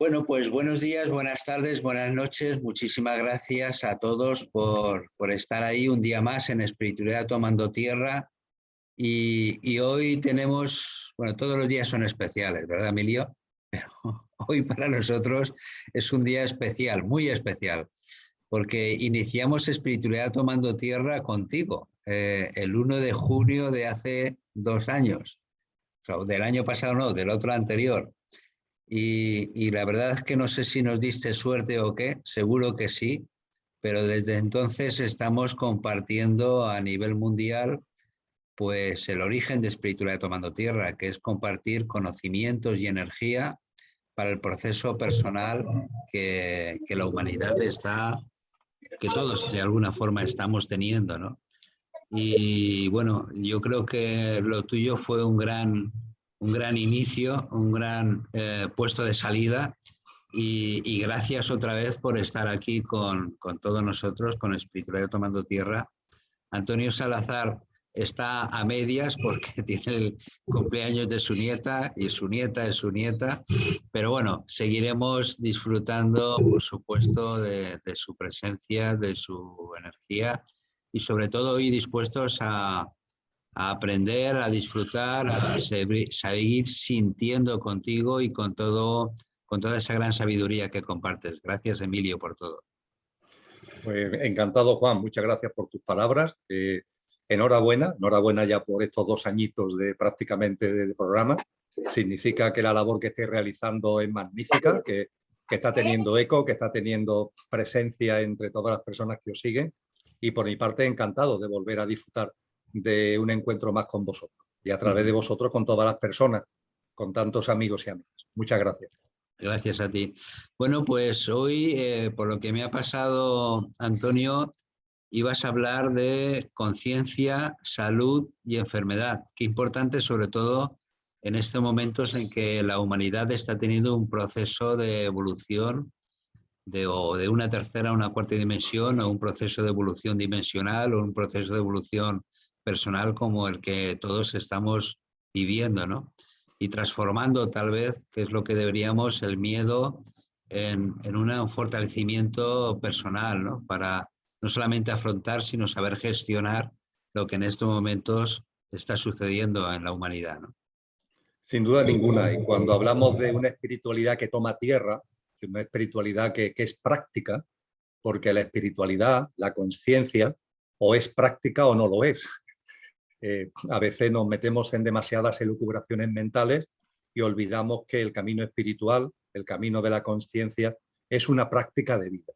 Bueno, pues buenos días, buenas tardes, buenas noches. Muchísimas gracias a todos por estar ahí un día más en Espiritualidad Tomando Tierra. Y hoy tenemos, bueno, todos los días son especiales, ¿verdad, Emilio? Pero hoy para nosotros es un día especial, muy especial, porque iniciamos Espiritualidad Tomando Tierra contigo, el 1 de junio de hace 2 años. O sea, del año pasado no, del otro anterior. Y la verdad es que no sé si nos diste suerte o qué, seguro que sí, pero desde entonces estamos compartiendo a nivel mundial pues el origen de Espiritualidad Tomando Tierra, que es compartir conocimientos y energía para el proceso personal que la humanidad está, que todos de alguna forma estamos teniendo, ¿no? Y bueno, yo creo que lo tuyo fue un gran inicio, un gran puesto de salida y gracias otra vez por estar aquí con todos nosotros, con Espiritualidad Tomando Tierra. Antonio Salazar está a medias porque tiene el cumpleaños de su nieta y su nieta es su nieta, pero bueno, seguiremos disfrutando, por supuesto, de su presencia, de su energía y sobre todo hoy dispuestos a aprender, a disfrutar, a seguir sintiendo contigo y con toda esa gran sabiduría que compartes. Gracias, Emilio, por todo. Pues encantado, Juan. Muchas gracias por tus palabras. Enhorabuena ya por estos 2 añitos de prácticamente de programa. Significa que la labor que estés realizando es magnífica, que está teniendo eco, que está teniendo presencia entre todas las personas que os siguen. Y por mi parte, encantado de volver a disfrutar de un encuentro más con vosotros y a través de vosotros con todas las personas, con tantos amigos y amigas. Muchas gracias. Gracias a ti. Bueno, pues hoy, por lo que me ha pasado, Antonio, ibas a hablar de conciencia, salud y enfermedad. Qué importante, sobre todo en estos momentos en que la humanidad está teniendo un proceso de evolución o de una tercera a una cuarta dimensión, o un proceso de evolución dimensional, o un proceso de evolución personal como el que todos estamos viviendo, ¿no? Y transformando tal vez, que es lo que deberíamos, el miedo en un fortalecimiento personal, ¿no? Para no solamente afrontar, sino saber gestionar lo que en estos momentos está sucediendo en la humanidad, ¿no? Sin duda ninguna. Y cuando hablamos de una espiritualidad que toma tierra, una espiritualidad que es práctica, porque la espiritualidad, la conciencia, o es práctica o no lo es. A veces nos metemos en demasiadas elucubraciones mentales y olvidamos que el camino espiritual, el camino de la conciencia, es una práctica de vida.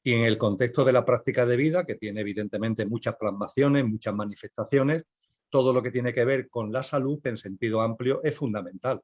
Y en el contexto de la práctica de vida, que tiene evidentemente muchas plasmaciones, muchas manifestaciones, todo lo que tiene que ver con la salud en sentido amplio es fundamental.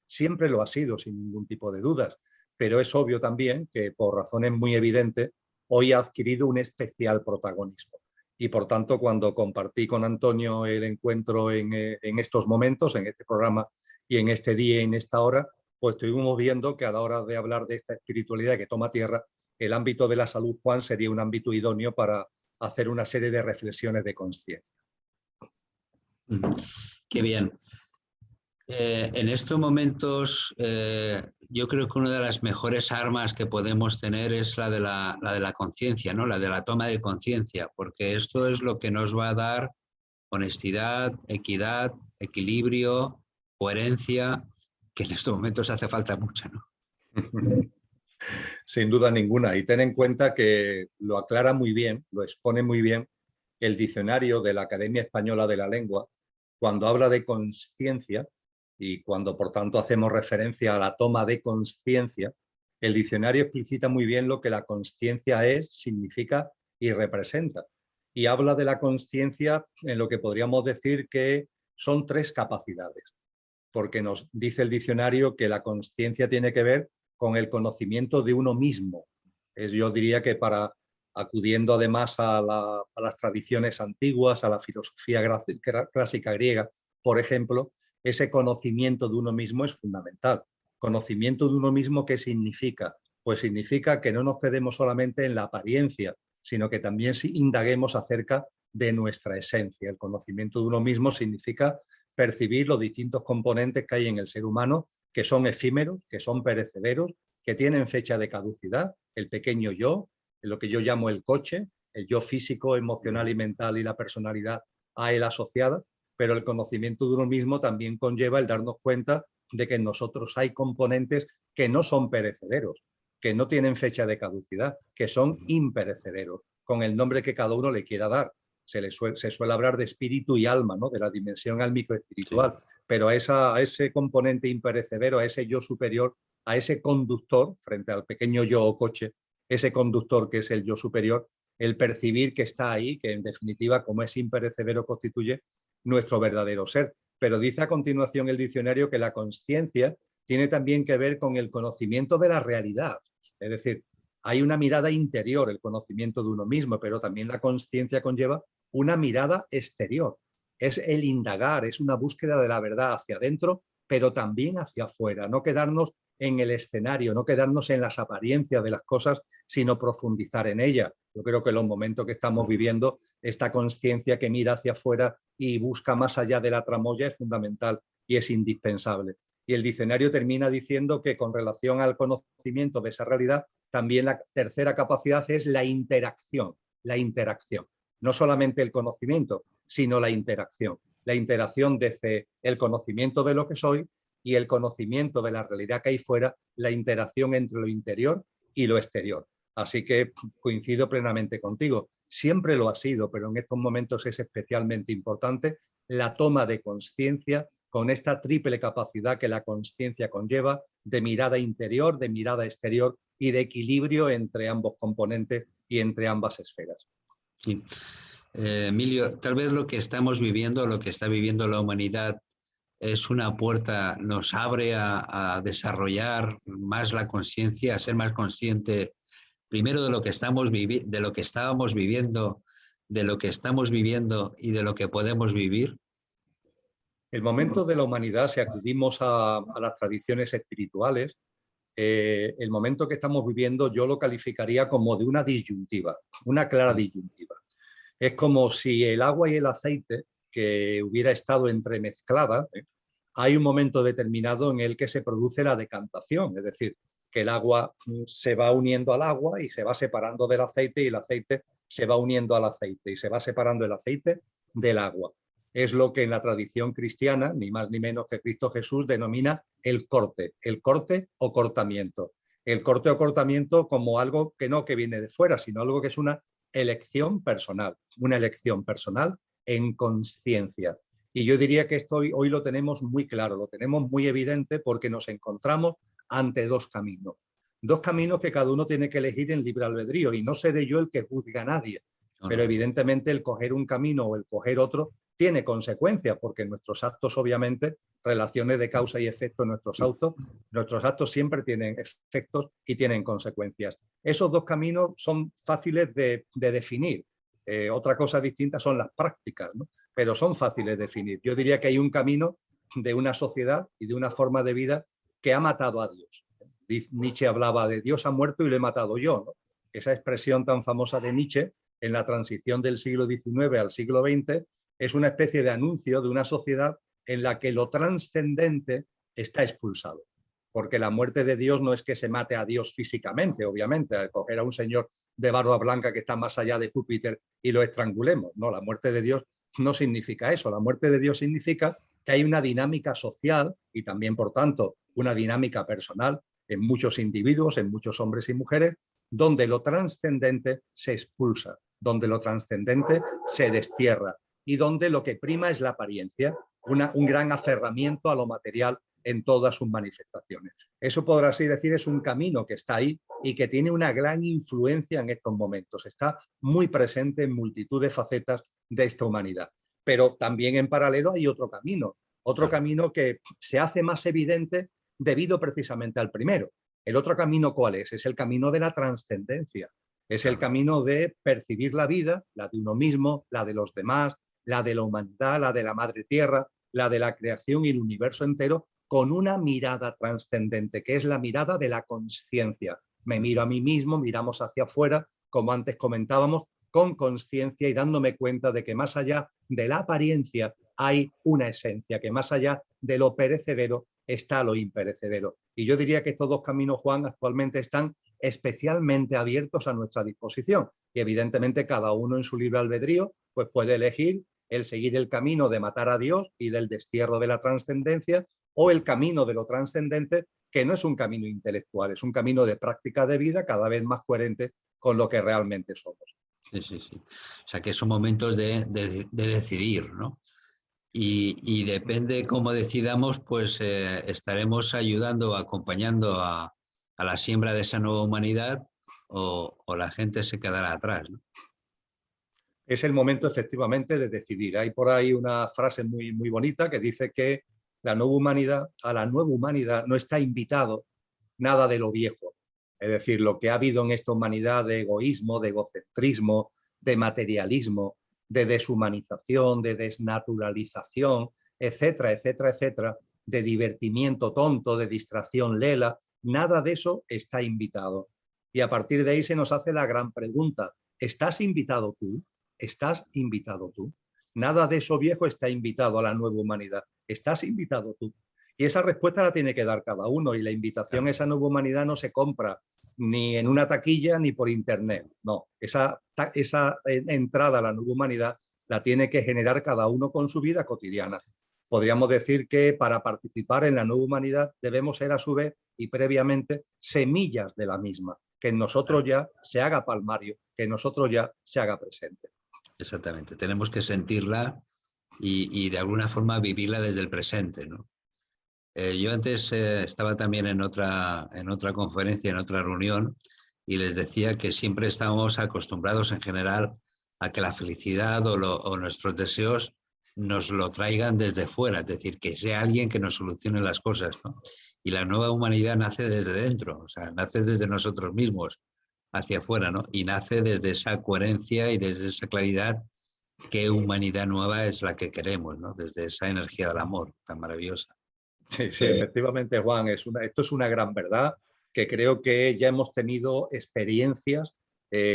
Siempre lo ha sido, sin ningún tipo de dudas, pero es obvio también que por razones muy evidentes hoy ha adquirido un especial protagonismo. Y por tanto, cuando compartí con Antonio el encuentro en estos momentos, en este programa y en este día y en esta hora, pues estuvimos viendo que a la hora de hablar de esta espiritualidad que toma tierra, el ámbito de la salud, Juan, sería un ámbito idóneo para hacer una serie de reflexiones de conciencia. Qué bien. En estos momentos, yo creo que una de las mejores armas que podemos tener es la de la conciencia, ¿no? La de la toma de conciencia, porque esto es lo que nos va a dar honestidad, equidad, equilibrio, coherencia, que en estos momentos hace falta mucho, ¿no? Sin duda ninguna. Y ten en cuenta que lo aclara muy bien, lo expone muy bien el diccionario de la Academia Española de la Lengua, cuando habla de conciencia y cuando por tanto hacemos referencia a la toma de conciencia, el diccionario explicita muy bien lo que la conciencia es, significa y representa. Y habla de la conciencia en lo que podríamos decir que son 3 capacidades, porque nos dice el diccionario que la conciencia tiene que ver con el conocimiento de uno mismo. Yo diría que acudiendo además a las tradiciones antiguas, a la filosofía clásica griega, por ejemplo, ese conocimiento de uno mismo es fundamental. Conocimiento de uno mismo, ¿qué significa? Pues significa que no nos quedemos solamente en la apariencia, sino que también indaguemos acerca de nuestra esencia. El conocimiento de uno mismo significa percibir los distintos componentes que hay en el ser humano, que son efímeros, que son perecederos que tienen fecha de caducidad, el pequeño yo, lo que yo llamo el coche, el yo físico, emocional y mental y la personalidad a él asociada, pero el conocimiento de uno mismo también conlleva el darnos cuenta de que en nosotros hay componentes que no son perecederos, que no tienen fecha de caducidad, que son imperecederos, con el nombre que cada uno le quiera dar. Se suele hablar de espíritu y alma, ¿no? De la dimensión álmico-espiritual, sí. Pero a ese componente imperecedero, a ese yo superior, a ese conductor, frente al pequeño yo o coche, ese conductor que es el yo superior, el percibir que está ahí, que en definitiva, como es imperecedero, constituye nuestro verdadero ser. Pero dice a continuación el diccionario que la consciencia tiene también que ver con el conocimiento de la realidad. Es decir, hay una mirada interior, el conocimiento de uno mismo, pero también la consciencia conlleva una mirada exterior. Es el indagar, es una búsqueda de la verdad hacia adentro, pero también hacia afuera. No quedarnos en el escenario, no quedarnos en las apariencias de las cosas, sino profundizar en ellas. Yo creo que en los momentos que estamos viviendo, esta conciencia que mira hacia afuera y busca más allá de la tramoya es fundamental y es indispensable. Y el diccionario termina diciendo que con relación al conocimiento de esa realidad, también la tercera capacidad es la interacción. La interacción. No solamente el conocimiento, sino la interacción. La interacción desde el conocimiento de lo que soy y el conocimiento de la realidad que hay fuera, la interacción entre lo interior y lo exterior. Así que coincido plenamente contigo. Siempre lo ha sido, pero en estos momentos es especialmente importante la toma de conciencia con esta triple capacidad que la conciencia conlleva de mirada interior, de mirada exterior y de equilibrio entre ambos componentes y entre ambas esferas. Sí. Emilio, tal vez lo que estamos viviendo, lo que está viviendo la humanidad, es una puerta, nos abre a desarrollar más la conciencia, a ser más consciente primero de lo que estamos de lo que estábamos viviendo, de lo que estamos viviendo y de lo que podemos vivir. El momento de la humanidad, si acudimos a las tradiciones espirituales, el momento que estamos viviendo yo lo calificaría como de una disyuntiva, una clara disyuntiva. Es como si el agua y el aceite que hubiera estado entremezclada, hay un momento determinado en el que se produce la decantación, es decir, que el agua se va uniendo al agua y se va separando del aceite y el aceite se va uniendo al aceite y se va separando el aceite del agua. Es lo que en la tradición cristiana, ni más ni menos que Cristo Jesús, denomina el corte o cortamiento. El corte o cortamiento como algo que no que viene de fuera, sino algo que es una elección personal en conciencia. Y yo diría que esto hoy lo tenemos muy claro, lo tenemos muy evidente porque nos encontramos ante dos caminos que cada uno tiene que elegir en libre albedrío y no seré yo el que juzgue a nadie. Pero evidentemente el coger un camino o el coger otro tiene consecuencias, porque nuestros actos, obviamente, relaciones de causa y efecto en nuestros actos siempre tienen efectos y tienen consecuencias. Esos dos caminos son fáciles de definir. Otra cosa distinta son las prácticas, ¿no? Pero son fáciles de definir. Yo diría que hay un camino de una sociedad y de una forma de vida que ha matado a Dios. Nietzsche hablaba de Dios ha muerto y lo he matado yo, ¿no? Esa expresión tan famosa de Nietzsche en la transición del siglo XIX al siglo XX es una especie de anuncio de una sociedad en la que lo trascendente está expulsado. Porque la muerte de Dios no es que se mate a Dios físicamente, obviamente, al coger a un señor de barba blanca que está más allá de Júpiter y lo estrangulemos. No, la muerte de Dios no significa eso. La muerte de Dios significa que hay una dinámica social y también, por tanto, una dinámica personal en muchos individuos, en muchos hombres y mujeres, donde lo trascendente se expulsa, donde lo trascendente se destierra y donde lo que prima es la apariencia, un gran aferramiento a lo material en todas sus manifestaciones. Eso, podrá así decir, es un camino que está ahí y que tiene una gran influencia en estos momentos. Está muy presente en multitud de facetas de esta humanidad. Pero también en paralelo hay otro camino que se hace más evidente debido precisamente al primero. ¿El otro camino cuál es? Es el camino de la trascendencia. Es el camino de percibir la vida, la de uno mismo, la de los demás, la de la humanidad, la de la madre tierra, la de la creación y el universo entero, con una mirada trascendente, que es la mirada de la conciencia. Me miro a mí mismo, miramos hacia afuera, como antes comentábamos, con conciencia y dándome cuenta de que más allá de la apariencia hay una esencia, que más allá de lo perecedero está lo imperecedero. Y yo diría que estos dos caminos, Juan, actualmente están especialmente abiertos a nuestra disposición. Y evidentemente cada uno en su libre albedrío pues puede elegir el seguir el camino de matar a Dios y del destierro de la trascendencia, o el camino de lo trascendente, que no es un camino intelectual, es un camino de práctica de vida cada vez más coherente con lo que realmente somos. Sí, sí, sí. O sea, que son momentos de decidir, ¿no? Y depende cómo decidamos, pues estaremos ayudando, acompañando a la siembra de esa nueva humanidad o la gente se quedará atrás, ¿no? Es el momento efectivamente de decidir. Hay por ahí una frase muy, muy bonita que dice que la nueva humanidad, a la nueva humanidad no está invitado nada de lo viejo. Es decir, lo que ha habido en esta humanidad de egoísmo, de egocentrismo, de materialismo, de deshumanización, de desnaturalización, etcétera, etcétera, etcétera, de divertimiento tonto, de distracción lela, nada de eso está invitado. Y a partir de ahí se nos hace la gran pregunta, ¿estás invitado tú? ¿Estás invitado tú? Nada de eso viejo está invitado a la nueva humanidad. ¿Estás invitado tú? Y esa respuesta la tiene que dar cada uno, y la invitación a esa nueva humanidad no se compra ni en una taquilla ni por internet. No, esa entrada a la nueva humanidad la tiene que generar cada uno con su vida cotidiana. Podríamos decir que para participar en la nueva humanidad debemos ser a su vez y previamente semillas de la misma, que en nosotros ya se haga palmario, que en nosotros ya se haga presente. Exactamente. Tenemos que sentirla y de alguna forma vivirla desde el presente, ¿no? Yo antes estaba también en otra conferencia, en otra reunión, y les decía que siempre estábamos acostumbrados en general a que la felicidad o nuestros deseos nos lo traigan desde fuera, es decir, que sea alguien que nos solucione las cosas, ¿no? Y la nueva humanidad nace desde dentro, o sea, nace desde nosotros mismos hacia afuera, ¿no? Y nace desde esa coherencia y desde esa claridad, qué humanidad nueva es la que queremos, ¿no? Desde esa energía del amor tan maravillosa. Sí, sí, efectivamente, Juan, esto es una gran verdad, que creo que ya hemos tenido experiencias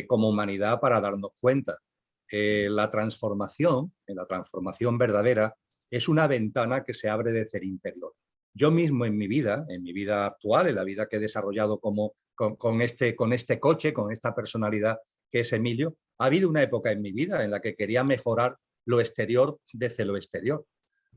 como humanidad para darnos cuenta. La transformación verdadera, es una ventana que se abre desde el interior. Yo mismo en mi vida actual, en la vida que he desarrollado con este coche, con esta personalidad que es Emilio, ha habido una época en mi vida en la que quería mejorar lo exterior desde lo exterior,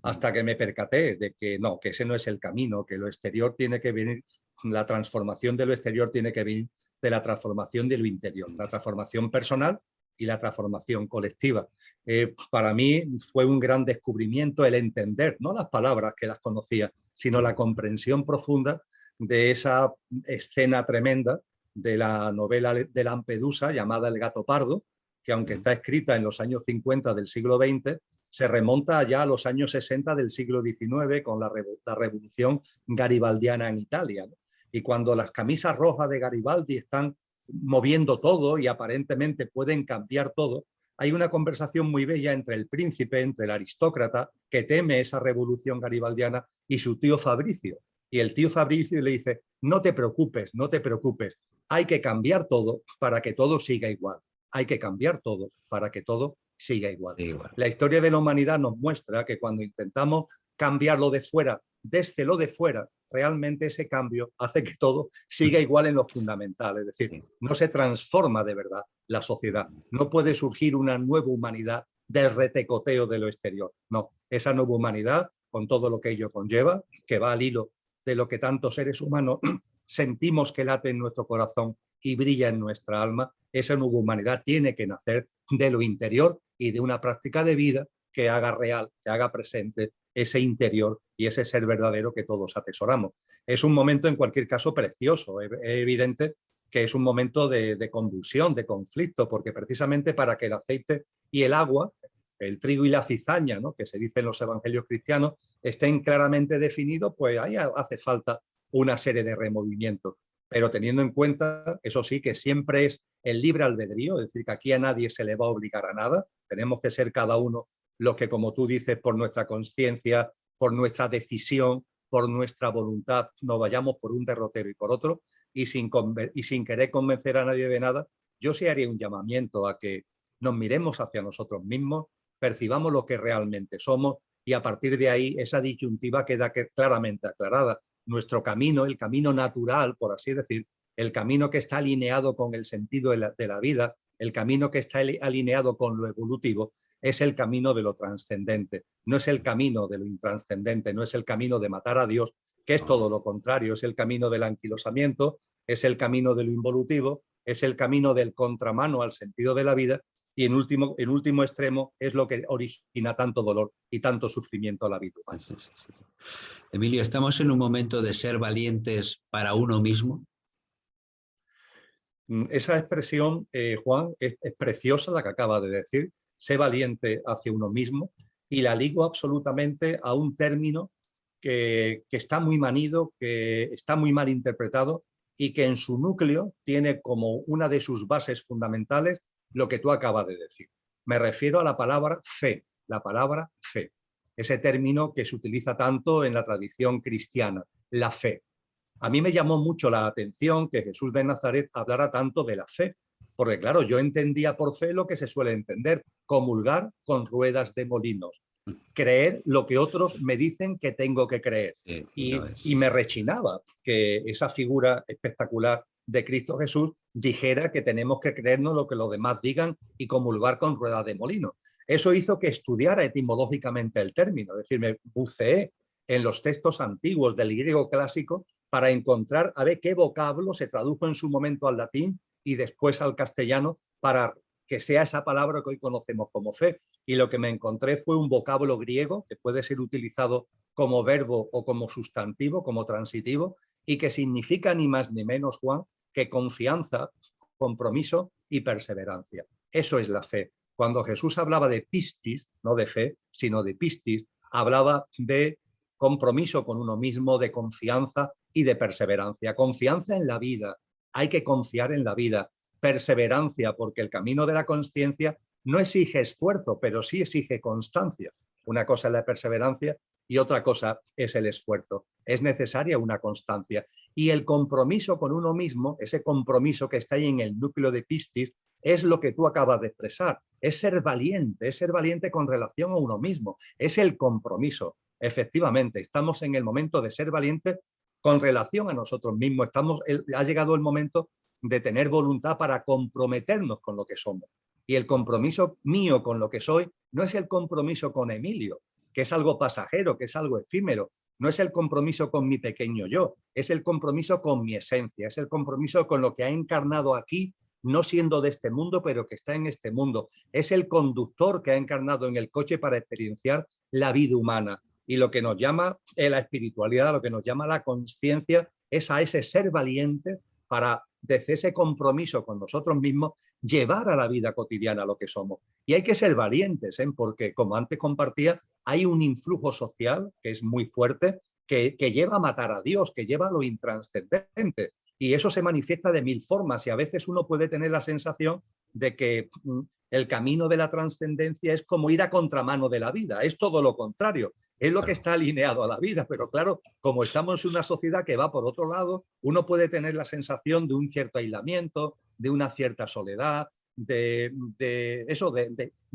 hasta que me percaté de que no, que ese no es el camino, que lo exterior tiene que venir, la transformación de lo exterior tiene que venir de la transformación de lo interior, la transformación personal y la transformación colectiva. Para mí fue un gran descubrimiento el entender, no las palabras que las conocía, sino la comprensión profunda de esa escena tremenda de la novela de Lampedusa llamada El gato pardo, que aunque está escrita en los años 50 del siglo XX, se remonta ya a los años 60 del siglo XIX con la revolución garibaldiana en Italia, ¿no? Y cuando las camisas rojas de Garibaldi están moviendo todo y aparentemente pueden cambiar todo, hay una conversación muy bella entre el príncipe, entre el aristócrata que teme esa revolución garibaldiana, y su tío Fabricio. Y el tío Fabricio le dice, no te preocupes, no te preocupes, hay que cambiar todo para que todo siga igual. Hay que cambiar todo para que todo siga igual. Sí, igual. La historia de la humanidad nos muestra que cuando intentamos cambiarlo de fuera, desde lo de fuera, realmente ese cambio hace que todo siga igual en lo fundamental. Es decir, no se transforma de verdad la sociedad. No puede surgir una nueva humanidad del retecoteo de lo exterior. No, esa nueva humanidad, con todo lo que ello conlleva, que va al hilo de lo que tantos seres humanos sentimos que late en nuestro corazón y brilla en nuestra alma, esa nueva humanidad tiene que nacer de lo interior y de una práctica de vida que haga real, que haga presente ese interior y ese ser verdadero que todos atesoramos. Es un momento, en cualquier caso, precioso. Es evidente que es un momento de convulsión, de conflicto, porque precisamente para que el aceite y el agua, el trigo y la cizaña, ¿no?, que se dice en los evangelios cristianos, estén claramente definidos, pues ahí hace falta una serie de removimientos. Pero teniendo en cuenta, eso sí, que siempre es el libre albedrío, es decir, que aquí a nadie se le va a obligar a nada, tenemos que ser cada uno los que, como tú dices, por nuestra conciencia, por nuestra decisión, por nuestra voluntad, nos vayamos por un derrotero y por otro, y sin querer convencer a nadie de nada, yo sí haría un llamamiento a que nos miremos hacia nosotros mismos, percibamos lo que realmente somos y a partir de ahí esa disyuntiva queda claramente aclarada. Nuestro camino, el camino natural, por así decir, el camino que está alineado con el sentido de la vida, el camino que está alineado con lo evolutivo, es el camino de lo trascendente, no es el camino de lo intranscendente, no es el camino de matar a Dios, que es todo lo contrario, es el camino del anquilosamiento, es el camino de lo involutivo, es el camino del contramano al sentido de la vida y en último extremo es lo que origina tanto dolor y tanto sufrimiento a la vida humana. Sí. Emilio, ¿estamos en un momento de ser valientes para uno mismo? Esa expresión, Juan, es preciosa la que acaba de decir, sé valiente hacia uno mismo, y la ligo absolutamente a un término que está muy manido, que está muy mal interpretado y que en su núcleo tiene como una de sus bases fundamentales lo que tú acabas de decir. Me refiero a la palabra fe, ese término que se utiliza tanto en la tradición cristiana, la fe. A mí me llamó mucho la atención que Jesús de Nazaret hablara tanto de la fe, porque claro, yo entendía por fe lo que se suele entender, comulgar con ruedas de molinos, creer lo que otros me dicen que tengo que creer. Y me rechinaba que esa figura espectacular de Cristo Jesús dijera que tenemos que creernos lo que los demás digan y comulgar con ruedas de molino. Eso hizo que estudiara etimológicamente el término, es decir, me buceé en los textos antiguos del griego clásico para encontrar a ver qué vocablo se tradujo en su momento al latín y después al castellano para que sea esa palabra que hoy conocemos como fe. Y lo que me encontré fue un vocablo griego que puede ser utilizado como verbo o como sustantivo, como transitivo, y que significa ni más ni menos, Juan, que confianza, compromiso y perseverancia. Eso es la fe. Cuando Jesús hablaba de pistis, no de fe, sino de pistis, hablaba de compromiso con uno mismo, de confianza y de perseverancia. Confianza en la vida, hay que confiar en la vida. Perseverancia, porque el camino de la consciencia no exige esfuerzo, pero sí exige constancia. Una cosa es la perseverancia y otra cosa es el esfuerzo. Es necesaria una constancia. Y el compromiso con uno mismo, ese compromiso que está ahí en el núcleo de pistis, es lo que tú acabas de expresar. Es ser valiente con relación a uno mismo. Es el compromiso. Efectivamente, estamos en el momento de ser valientes con relación a nosotros mismos. Ha llegado el momento de tener voluntad para comprometernos con lo que somos. Y el compromiso mío con lo que soy no es el compromiso con Emilio, que es algo pasajero, que es algo efímero. No es el compromiso con mi pequeño yo, es el compromiso con mi esencia, es el compromiso con lo que ha encarnado aquí, no siendo de este mundo, pero que está en este mundo. Es el conductor que ha encarnado en el coche para experienciar la vida humana. Y lo que nos llama la espiritualidad, lo que nos llama la conciencia, es a ese ser valiente para, desde ese compromiso con nosotros mismos, llevar a la vida cotidiana lo que somos. Y hay que ser valientes, porque, como antes compartía, hay un influjo social que es muy fuerte, que lleva a matar a Dios, que lleva a lo intranscendente. Y eso se manifiesta de mil formas y a veces uno puede tener la sensación de que el camino de la trascendencia es como ir a contramano de la vida, es todo lo contrario, es lo que está alineado a la vida, pero claro, como estamos en una sociedad que va por otro lado, uno puede tener la sensación de un cierto aislamiento, de una cierta soledad, de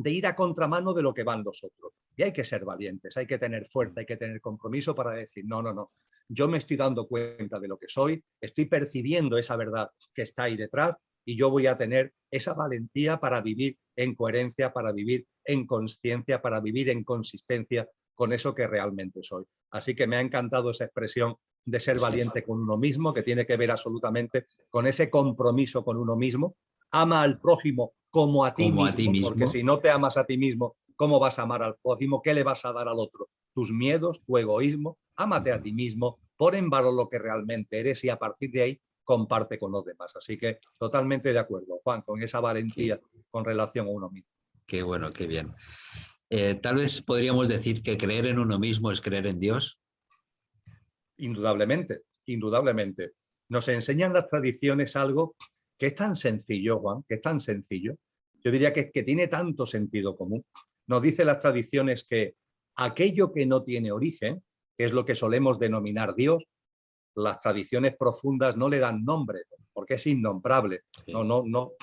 ir a contramano de lo que van los otros. Y hay que ser valientes, hay que tener fuerza, hay que tener compromiso para decir, no, yo me estoy dando cuenta de lo que soy, estoy percibiendo esa verdad que está ahí detrás y yo voy a tener esa valentía para vivir en coherencia, para vivir en consciencia, para vivir en consistencia con eso que realmente soy. Así que me ha encantado esa expresión de ser valiente con uno mismo, que tiene que ver absolutamente con ese compromiso con uno mismo. Ama al prójimo como a ti mismo, porque si no te amas a ti mismo, ¿cómo vas a amar al prójimo? ¿Qué le vas a dar al otro? Tus miedos, tu egoísmo. Ámate a ti mismo, pon en valor lo que realmente eres y a partir de ahí comparte con los demás. Así que totalmente de acuerdo, Juan, con esa valentía con relación a uno mismo. Qué bueno, qué bien. Tal vez podríamos decir que creer en uno mismo es creer en Dios. Indudablemente, indudablemente. Nos enseñan las tradiciones algo que es tan sencillo, Juan, que es tan sencillo. Yo diría que tiene tanto sentido común. Nos dicen las tradiciones que aquello que no tiene origen, que es lo que solemos denominar Dios, las tradiciones profundas no le dan nombre, porque es innombrable, no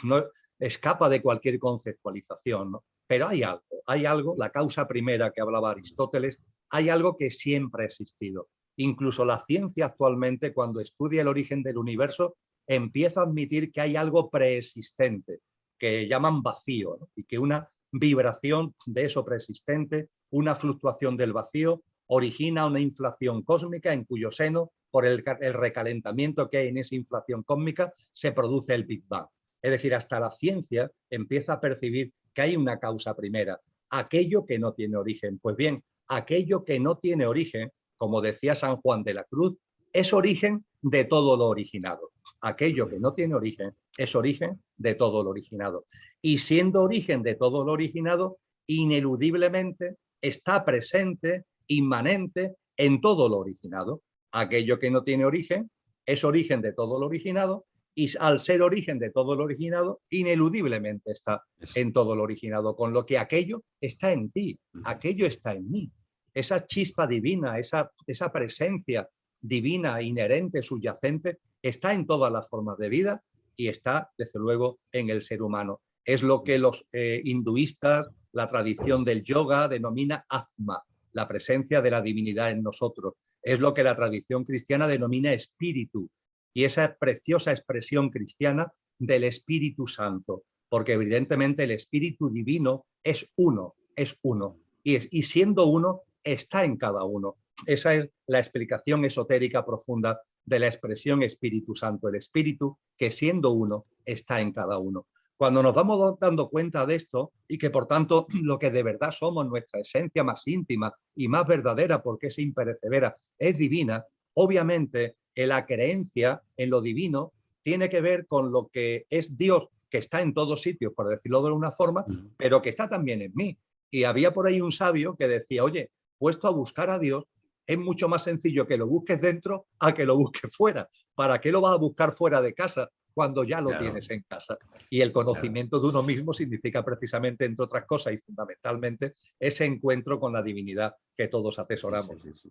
escapa de cualquier conceptualización, ¿no? Pero hay hay algo, la causa primera que hablaba Aristóteles, hay algo que siempre ha existido. Incluso la ciencia actualmente, cuando estudia el origen del universo, empieza a admitir que hay algo preexistente, que llaman vacío, ¿no? Y que una vibración de eso preexistente, una fluctuación del vacío, origina una inflación cósmica en cuyo seno, por el recalentamiento que hay en esa inflación cósmica, se produce el Big Bang. Es decir, hasta la ciencia empieza a percibir que hay una causa primera, aquello que no tiene origen. Pues bien, aquello que no tiene origen, como decía San Juan de la Cruz, es origen de todo lo originado. Aquello que no tiene origen es origen de todo lo originado. Y siendo origen de todo lo originado, ineludiblemente está presente, inmanente en todo lo originado. Aquello que no tiene origen es origen de todo lo originado y al ser origen de todo lo originado, ineludiblemente está en todo lo originado, con lo que aquello está en ti, aquello está en mí. Esa chispa divina, esa presencia divina, inherente, subyacente, está en todas las formas de vida y está, desde luego, en el ser humano. Es lo que los hinduistas, la tradición del yoga, denomina Atma, la presencia de la divinidad en nosotros. Es lo que la tradición cristiana denomina espíritu, y esa preciosa expresión cristiana del Espíritu Santo, porque evidentemente el Espíritu Divino es uno, y siendo uno, está en cada uno. Esa es la explicación esotérica profunda de la expresión Espíritu Santo, el Espíritu que siendo uno, está en cada uno. Cuando nos vamos dando cuenta de esto y que por tanto lo que de verdad somos, nuestra esencia más íntima y más verdadera, porque es imperecedera, es divina, obviamente la creencia en lo divino tiene que ver con lo que es Dios, que está en todos sitios, por decirlo de una forma, pero que está también en mí. Y había por ahí un sabio que decía, oye, puesto a buscar a Dios, es mucho más sencillo que lo busques dentro a que lo busques fuera. ¿Para qué lo vas a buscar fuera de casa cuando ya lo tienes en casa? Y el conocimiento de uno mismo significa precisamente, entre otras cosas y fundamentalmente, ese encuentro con la divinidad que todos atesoramos. Sí.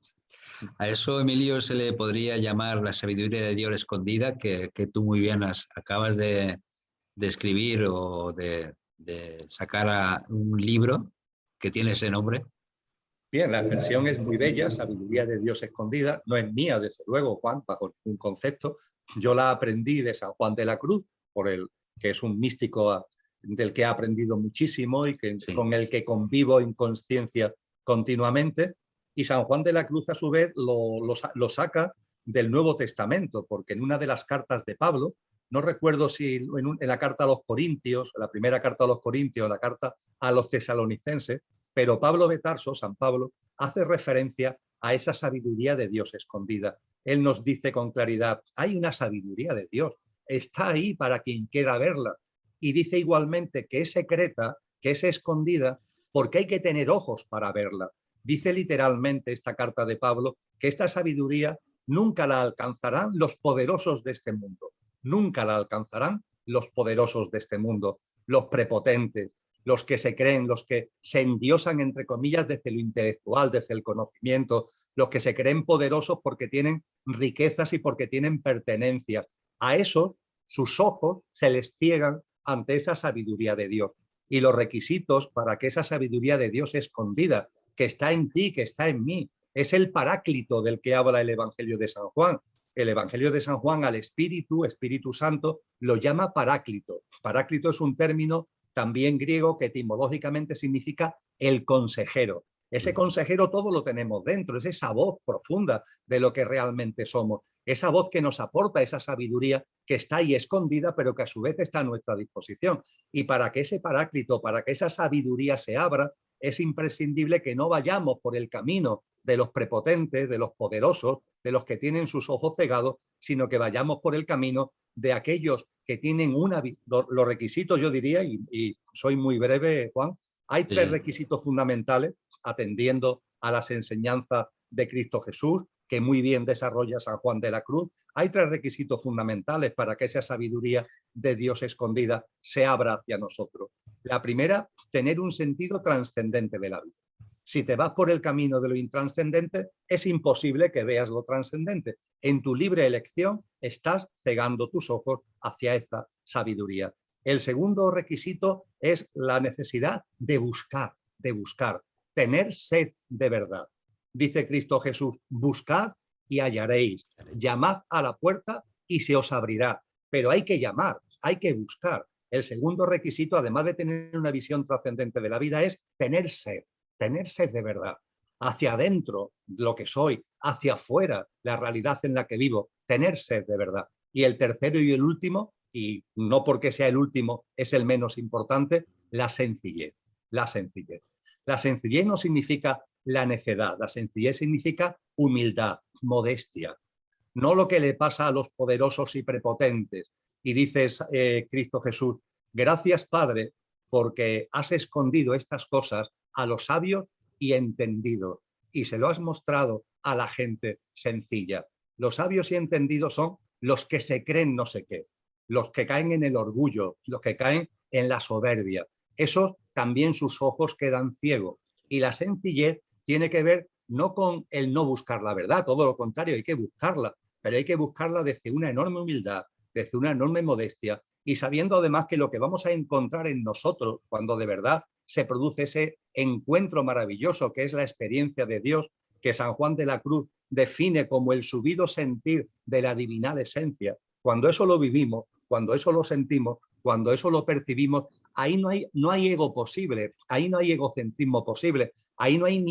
A eso, Emilio, se le podría llamar la sabiduría de Dios escondida, que tú muy bien acabas de escribir o de sacar un libro que tiene ese nombre. Bien, la expresión es muy bella, sabiduría de Dios escondida, no es mía, desde luego, Juan, bajo ningún concepto. Yo la aprendí de San Juan de la Cruz, que es un místico del que he aprendido muchísimo y con el que convivo en conciencia continuamente. Y San Juan de la Cruz, a su vez, lo saca del Nuevo Testamento, porque en una de las cartas de Pablo, no recuerdo si en la carta a los Corintios, la primera carta a los Corintios, la carta a los tesalonicenses, pero Pablo de Tarso, San Pablo, hace referencia a esa sabiduría de Dios escondida. Él nos dice con claridad, hay una sabiduría de Dios, está ahí para quien quiera verla. Y dice igualmente que es secreta, que es escondida, porque hay que tener ojos para verla. Dice literalmente esta carta de Pablo que esta sabiduría nunca la alcanzarán los poderosos de este mundo. Nunca la alcanzarán los poderosos de este mundo, los prepotentes, los que se creen, los que se endiosan, entre comillas, desde lo intelectual, desde el conocimiento, los que se creen poderosos porque tienen riquezas y porque tienen pertenencias. A esos, sus ojos se les ciegan ante esa sabiduría de Dios. Y los requisitos para que esa sabiduría de Dios escondida, que está en ti, que está en mí, es el paráclito del que habla el Evangelio de San Juan. El Evangelio de San Juan al Espíritu Santo, lo llama paráclito. Paráclito es un término también griego que etimológicamente significa el consejero. Ese consejero todo lo tenemos dentro, es esa voz profunda de lo que realmente somos, esa voz que nos aporta esa sabiduría que está ahí escondida, pero que a su vez está a nuestra disposición. Y para que ese paráclito, para que esa sabiduría se abra, es imprescindible que no vayamos por el camino de los prepotentes, de los poderosos, de los que tienen sus ojos cegados, sino que vayamos por el camino de aquellos que tienen los requisitos, yo diría, y soy muy breve, Juan, hay tres requisitos fundamentales atendiendo a las enseñanzas de Cristo Jesús, que muy bien desarrolla San Juan de la Cruz. Hay tres requisitos fundamentales para que esa sabiduría de Dios escondida se abra hacia nosotros. La primera, tener un sentido trascendente de la vida. Si te vas por el camino de lo intranscendente, es imposible que veas lo trascendente. En tu libre elección estás cegando tus ojos hacia esa sabiduría. El segundo requisito es la necesidad de buscar de buscar, tener sed de verdad. Dice Cristo Jesús, buscad y hallaréis, llamad a la puerta y se os abrirá. Pero hay que llamar, hay que buscar. El segundo requisito, además de tener una visión trascendente de la vida, es tener sed de verdad. Hacia adentro, lo que soy, hacia afuera, la realidad en la que vivo, tener sed de verdad. Y el tercero y el último, y no porque sea el último, es el menos importante, la sencillez. La sencillez. La sencillez no significa la necedad, la sencillez significa humildad, modestia. No lo que le pasa a los poderosos y prepotentes. Y dices, Cristo Jesús, gracias Padre, porque has escondido estas cosas a los sabios y entendidos, y se lo has mostrado a la gente sencilla. Los sabios y entendidos son los que se creen no sé qué, los que caen en el orgullo, los que caen en la soberbia. Esos también sus ojos quedan ciegos. Y la sencillez tiene que ver no con el no buscar la verdad, todo lo contrario, hay que buscarla, pero hay que buscarla desde una enorme humildad, desde una enorme modestia y sabiendo además que lo que vamos a encontrar en nosotros cuando de verdad se produce ese encuentro maravilloso que es la experiencia de Dios, que San Juan de la Cruz define como el subido sentir de la divinal esencia. Cuando eso lo vivimos, cuando eso lo sentimos, cuando eso lo percibimos, ahí no hay ego posible, ahí no hay egocentrismo posible, ahí no hay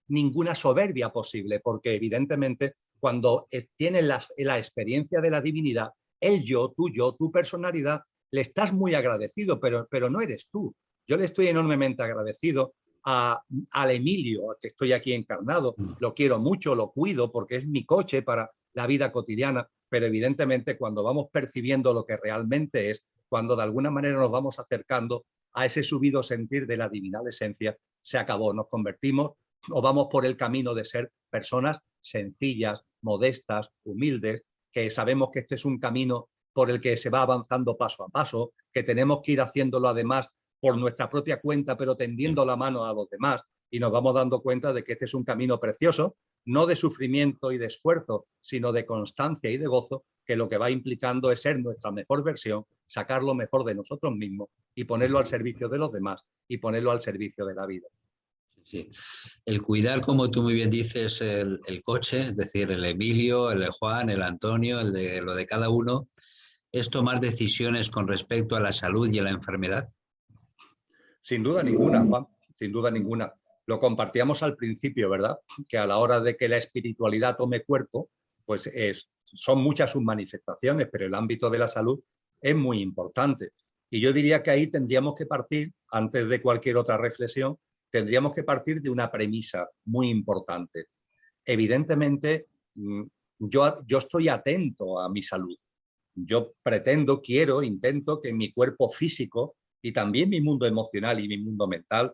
ninguna soberbia posible, porque evidentemente cuando tienes la experiencia de la divinidad, el yo, tu personalidad, le estás muy agradecido, pero no eres tú. Yo le estoy enormemente agradecido al Emilio, que estoy aquí encarnado, lo quiero mucho, lo cuido porque es mi coche para la vida cotidiana, pero evidentemente cuando vamos percibiendo lo que realmente es, cuando de alguna manera nos vamos acercando a ese subido sentir de la divinal esencia, se acabó, nos convertimos o vamos por el camino de ser personas sencillas, modestas, humildes, que sabemos que este es un camino por el que se va avanzando paso a paso, que tenemos que ir haciéndolo además por nuestra propia cuenta, pero tendiendo la mano a los demás, y nos vamos dando cuenta de que este es un camino precioso, no de sufrimiento y de esfuerzo, sino de constancia y de gozo, que lo que va implicando es ser nuestra mejor versión, sacar lo mejor de nosotros mismos y ponerlo al servicio de los demás y ponerlo al servicio de la vida. Sí. El cuidar, como tú muy bien dices, el coche, es decir, el Emilio, el de Juan, el Antonio, lo de cada uno, es tomar decisiones con respecto a la salud y a la enfermedad. Sin duda ninguna, Juan, sin duda ninguna. Lo compartíamos al principio, ¿verdad? Que a la hora de que la espiritualidad tome cuerpo, pues son muchas sus manifestaciones, pero el ámbito de la salud es muy importante. Y yo diría que ahí tendríamos que partir, antes de cualquier otra reflexión, tendríamos que partir de una premisa muy importante. Evidentemente, yo estoy atento a mi salud. Yo pretendo, quiero, intento que mi cuerpo físico y también mi mundo emocional y mi mundo mental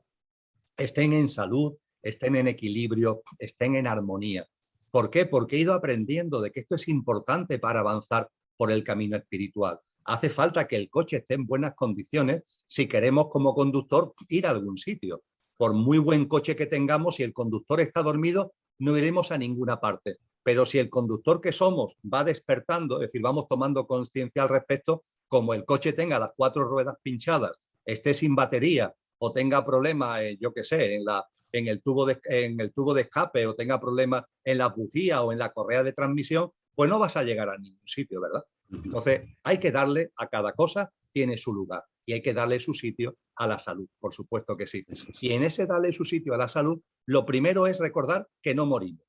estén en salud, estén en equilibrio, estén en armonía. ¿Por qué? Porque he ido aprendiendo de que esto es importante para avanzar por el camino espiritual. Hace falta que el coche esté en buenas condiciones si queremos como conductor ir a algún sitio. Por muy buen coche que tengamos, si el conductor está dormido, no iremos a ninguna parte. Pero si el conductor que somos va despertando, es decir, vamos tomando conciencia al respecto, como el coche tenga las 4 ruedas pinchadas, esté sin batería o tenga problemas, yo qué sé, en el tubo de escape o tenga problemas en la bujía o en la correa de transmisión, pues no vas a llegar a ningún sitio, ¿verdad? Entonces hay que darle a cada cosa, tiene su lugar y hay que darle su sitio a la salud, por supuesto que sí. Y en ese darle su sitio a la salud, lo primero es recordar que no morimos.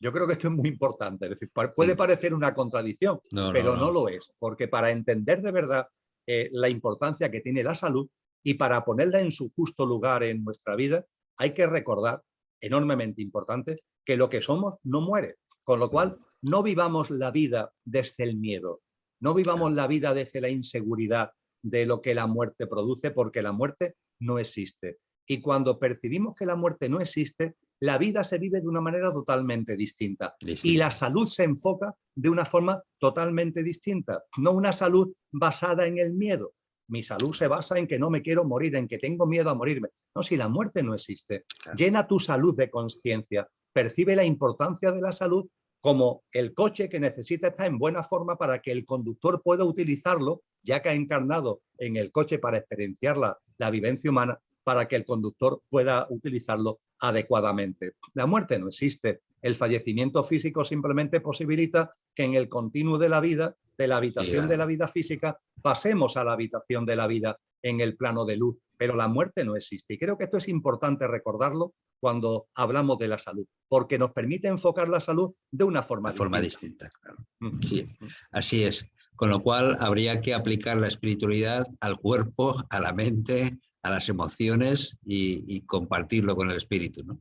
Yo creo que esto es muy importante. Es decir, puede parecer una contradicción, pero no lo es, porque para entender de verdad la importancia que tiene la salud y para ponerla en su justo lugar en nuestra vida, hay que recordar, enormemente importante, que lo que somos no muere. Con lo cual, no vivamos la vida desde el miedo, no vivamos la vida desde la inseguridad de lo que la muerte produce, porque la muerte no existe. Y cuando percibimos que la muerte no existe, la vida se vive de una manera totalmente distinta. Y la salud se enfoca de una forma totalmente distinta. No una salud basada en el miedo. Mi salud se basa en que no me quiero morir, en que tengo miedo a morirme. No, si la muerte no existe. Claro. Llena tu salud de conciencia. Percibe la importancia de la salud como el coche que necesita estar en buena forma para que el conductor pueda utilizarlo, ya que ha encarnado en el coche para experienciar la vivencia humana, para que el conductor pueda utilizarlo adecuadamente. La muerte no existe. El fallecimiento físico simplemente posibilita que en el continuo de la vida, de la habitación de la vida física, pasemos a la habitación de la vida en el plano de luz, pero la muerte no existe. Y creo que esto es importante recordarlo cuando hablamos de la salud, porque nos permite enfocar la salud de una forma distinta. Claro. Sí, así es. Con lo cual habría que aplicar la espiritualidad al cuerpo, a la mente, a las emociones y compartirlo con el espíritu, ¿no?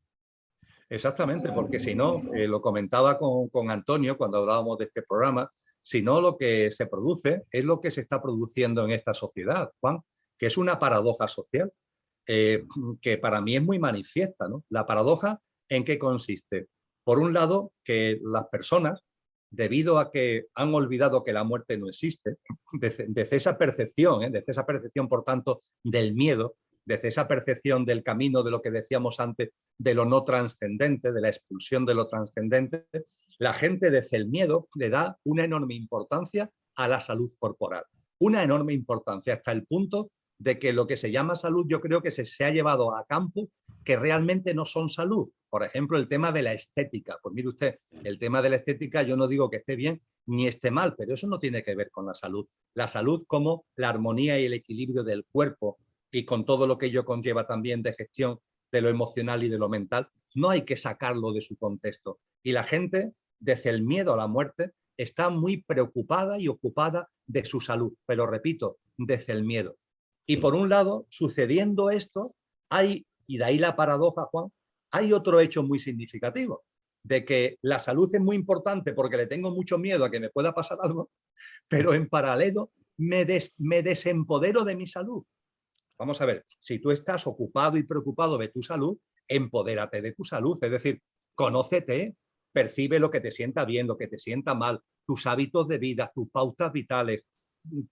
Exactamente, porque si no, lo comentaba con Antonio cuando hablábamos de este programa, si no lo que se produce es lo que se está produciendo en esta sociedad, Juan, que es una paradoja social, que para mí es muy manifiesta, ¿no? La paradoja, ¿en qué consiste? Por un lado, que las personas, debido a que han olvidado que la muerte no existe, desde esa percepción, desde esa percepción, por tanto, del miedo, desde esa percepción del camino de lo que decíamos antes, de lo no trascendente, de la expulsión de lo trascendente, la gente desde el miedo le da una enorme importancia a la salud corporal. Una enorme importancia hasta el punto de que lo que se llama salud yo creo que se ha llevado a campo que realmente no son salud. Por ejemplo, el tema de la estética. Pues mire usted, el tema de la estética yo no digo que esté bien ni esté mal, pero eso no tiene que ver con la salud. La salud como la armonía y el equilibrio del cuerpo y con todo lo que ello conlleva también de gestión de lo emocional y de lo mental, no hay que sacarlo de su contexto. Y la gente, desde el miedo a la muerte, está muy preocupada y ocupada de su salud, pero repito, desde el miedo. Y por un lado, sucediendo esto, hay, y de ahí la paradoja, Juan, hay otro hecho muy significativo, de que la salud es muy importante porque le tengo mucho miedo a que me pueda pasar algo, pero en paralelo me desempodero de mi salud. Vamos a ver, si tú estás ocupado y preocupado de tu salud, empodérate de tu salud, es decir, conócete, percibe lo que te sienta bien, lo que te sienta mal, tus hábitos de vida, tus pautas vitales,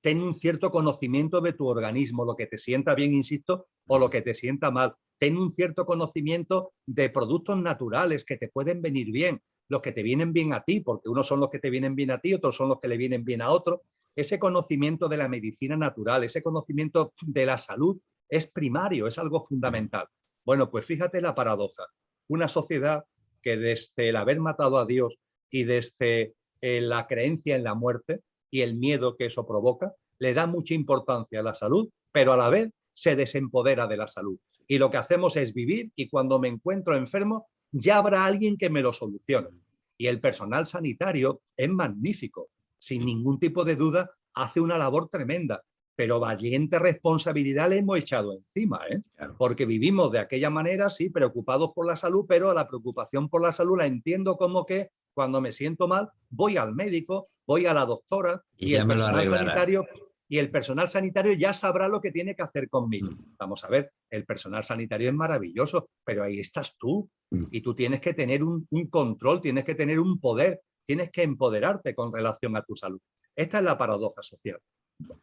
ten un cierto conocimiento de tu organismo, lo que te sienta bien, insisto, o lo que te sienta mal. Ten un cierto conocimiento de productos naturales que te pueden venir bien, los que te vienen bien a ti, porque unos son los que te vienen bien a ti, otros son los que le vienen bien a otros. Ese conocimiento de la medicina natural, ese conocimiento de la salud es primario, es algo fundamental. Bueno, pues fíjate la paradoja. Una sociedad que desde el haber matado a Dios y desde la creencia en la muerte y el miedo que eso provoca, le da mucha importancia a la salud, pero a la vez se desempodera de la salud. Y lo que hacemos es vivir y cuando me encuentro enfermo ya habrá alguien que me lo solucione. Y el personal sanitario es magnífico, sin ningún tipo de duda, hace una labor tremenda, pero valiente responsabilidad le hemos echado encima, Claro. Porque vivimos de aquella manera, sí, preocupados por la salud, pero la preocupación por la salud la entiendo como que cuando me siento mal voy al médico, voy a la doctora y el personal sanitario ya sabrá lo que tiene que hacer conmigo. Vamos a ver, el personal sanitario es maravilloso, pero ahí estás tú y tú tienes que tener un control, tienes que tener un poder, tienes que empoderarte con relación a tu salud. Esta es la paradoja social.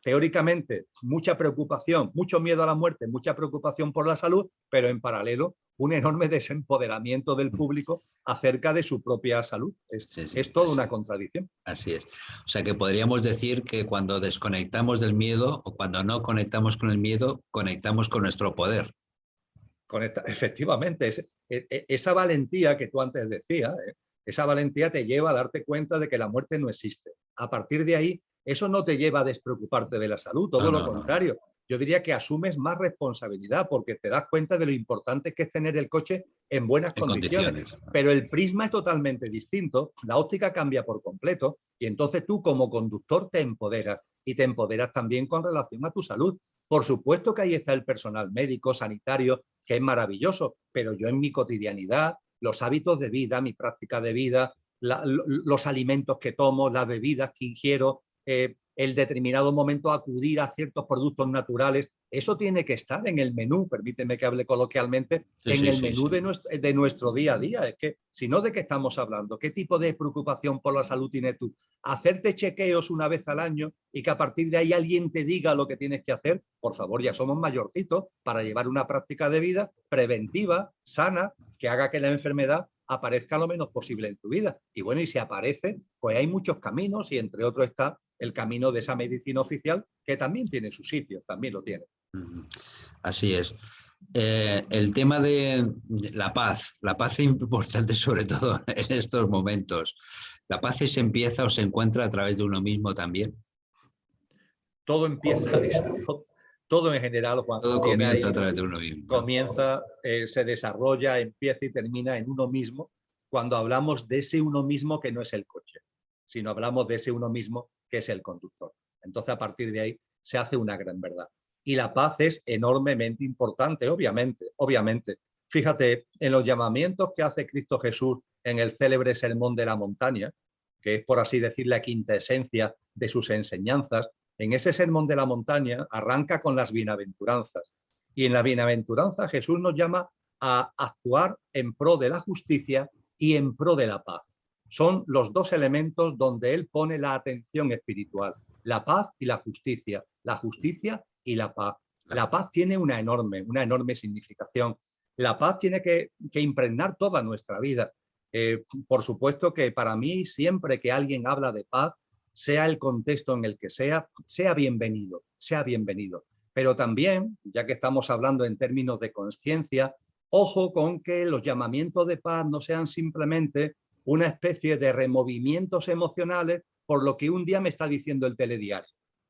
Teóricamente, mucha preocupación, mucho miedo a la muerte, mucha preocupación por la salud, pero en paralelo, un enorme desempoderamiento del público acerca de su propia salud. Es toda una contradicción. Así es. O sea que podríamos decir que cuando desconectamos del miedo o cuando no conectamos con el miedo, conectamos con nuestro poder. Efectivamente, esa valentía que tú antes decías, esa valentía te lleva a darte cuenta de que la muerte no existe. A partir de ahí, eso no te lleva a despreocuparte de la salud, todo lo contrario. Yo diría que asumes más responsabilidad porque te das cuenta de lo importante que es tener el coche en buenas condiciones. Pero el prisma es totalmente distinto, la óptica cambia por completo y entonces tú como conductor te empoderas y te empoderas también con relación a tu salud. Por supuesto que ahí está el personal médico, sanitario, que es maravilloso, pero yo en mi cotidianidad, los hábitos de vida, mi práctica de vida, los alimentos que tomo, las bebidas que ingiero, el determinado momento acudir a ciertos productos naturales, eso tiene que estar en el menú, permíteme que hable coloquialmente, en el menú de nuestro día a día. Es que, si no, ¿de qué estamos hablando? ¿Qué tipo de preocupación por la salud tienes tú? Hacerte chequeos una vez al año y que a partir de ahí alguien te diga lo que tienes que hacer, por favor, ya somos mayorcitos para llevar una práctica de vida preventiva, sana, que haga que la enfermedad aparezca lo menos posible en tu vida. Y bueno, y si aparece, pues hay muchos caminos y entre otros está el camino de esa medicina oficial que también tiene su sitio, también lo tiene. Así es. El tema de la paz es importante sobre todo en estos momentos. ¿La paz se empieza o se encuentra a través de uno mismo también? Todo empieza, todo en general, Juan, Todo tiene comienza a ahí, través de uno mismo, ¿no? comienza, se desarrolla, empieza y termina en uno mismo cuando hablamos de ese uno mismo que no es el coche, sino hablamos de ese uno mismo que es el conductor. Entonces, a partir de ahí se hace una gran verdad. Y la paz es enormemente importante, obviamente. Fíjate, en los llamamientos que hace Cristo Jesús en el célebre Sermón de la Montaña, que es, por así decir, la quinta esencia de sus enseñanzas, en ese Sermón de la Montaña arranca con las bienaventuranzas. Y en la bienaventuranza Jesús nos llama a actuar en pro de la justicia y en pro de la paz. Son los dos elementos donde él pone la atención espiritual, la paz y la justicia y la paz. La paz tiene una enorme significación. La paz tiene que impregnar toda nuestra vida. Por supuesto que para mí, siempre que alguien habla de paz, sea el contexto en el que sea bienvenido, sea bienvenido. Pero también, ya que estamos hablando en términos de conciencia, ojo con que los llamamientos de paz no sean simplemente una especie de removimientos emocionales por lo que un día me está diciendo el telediario.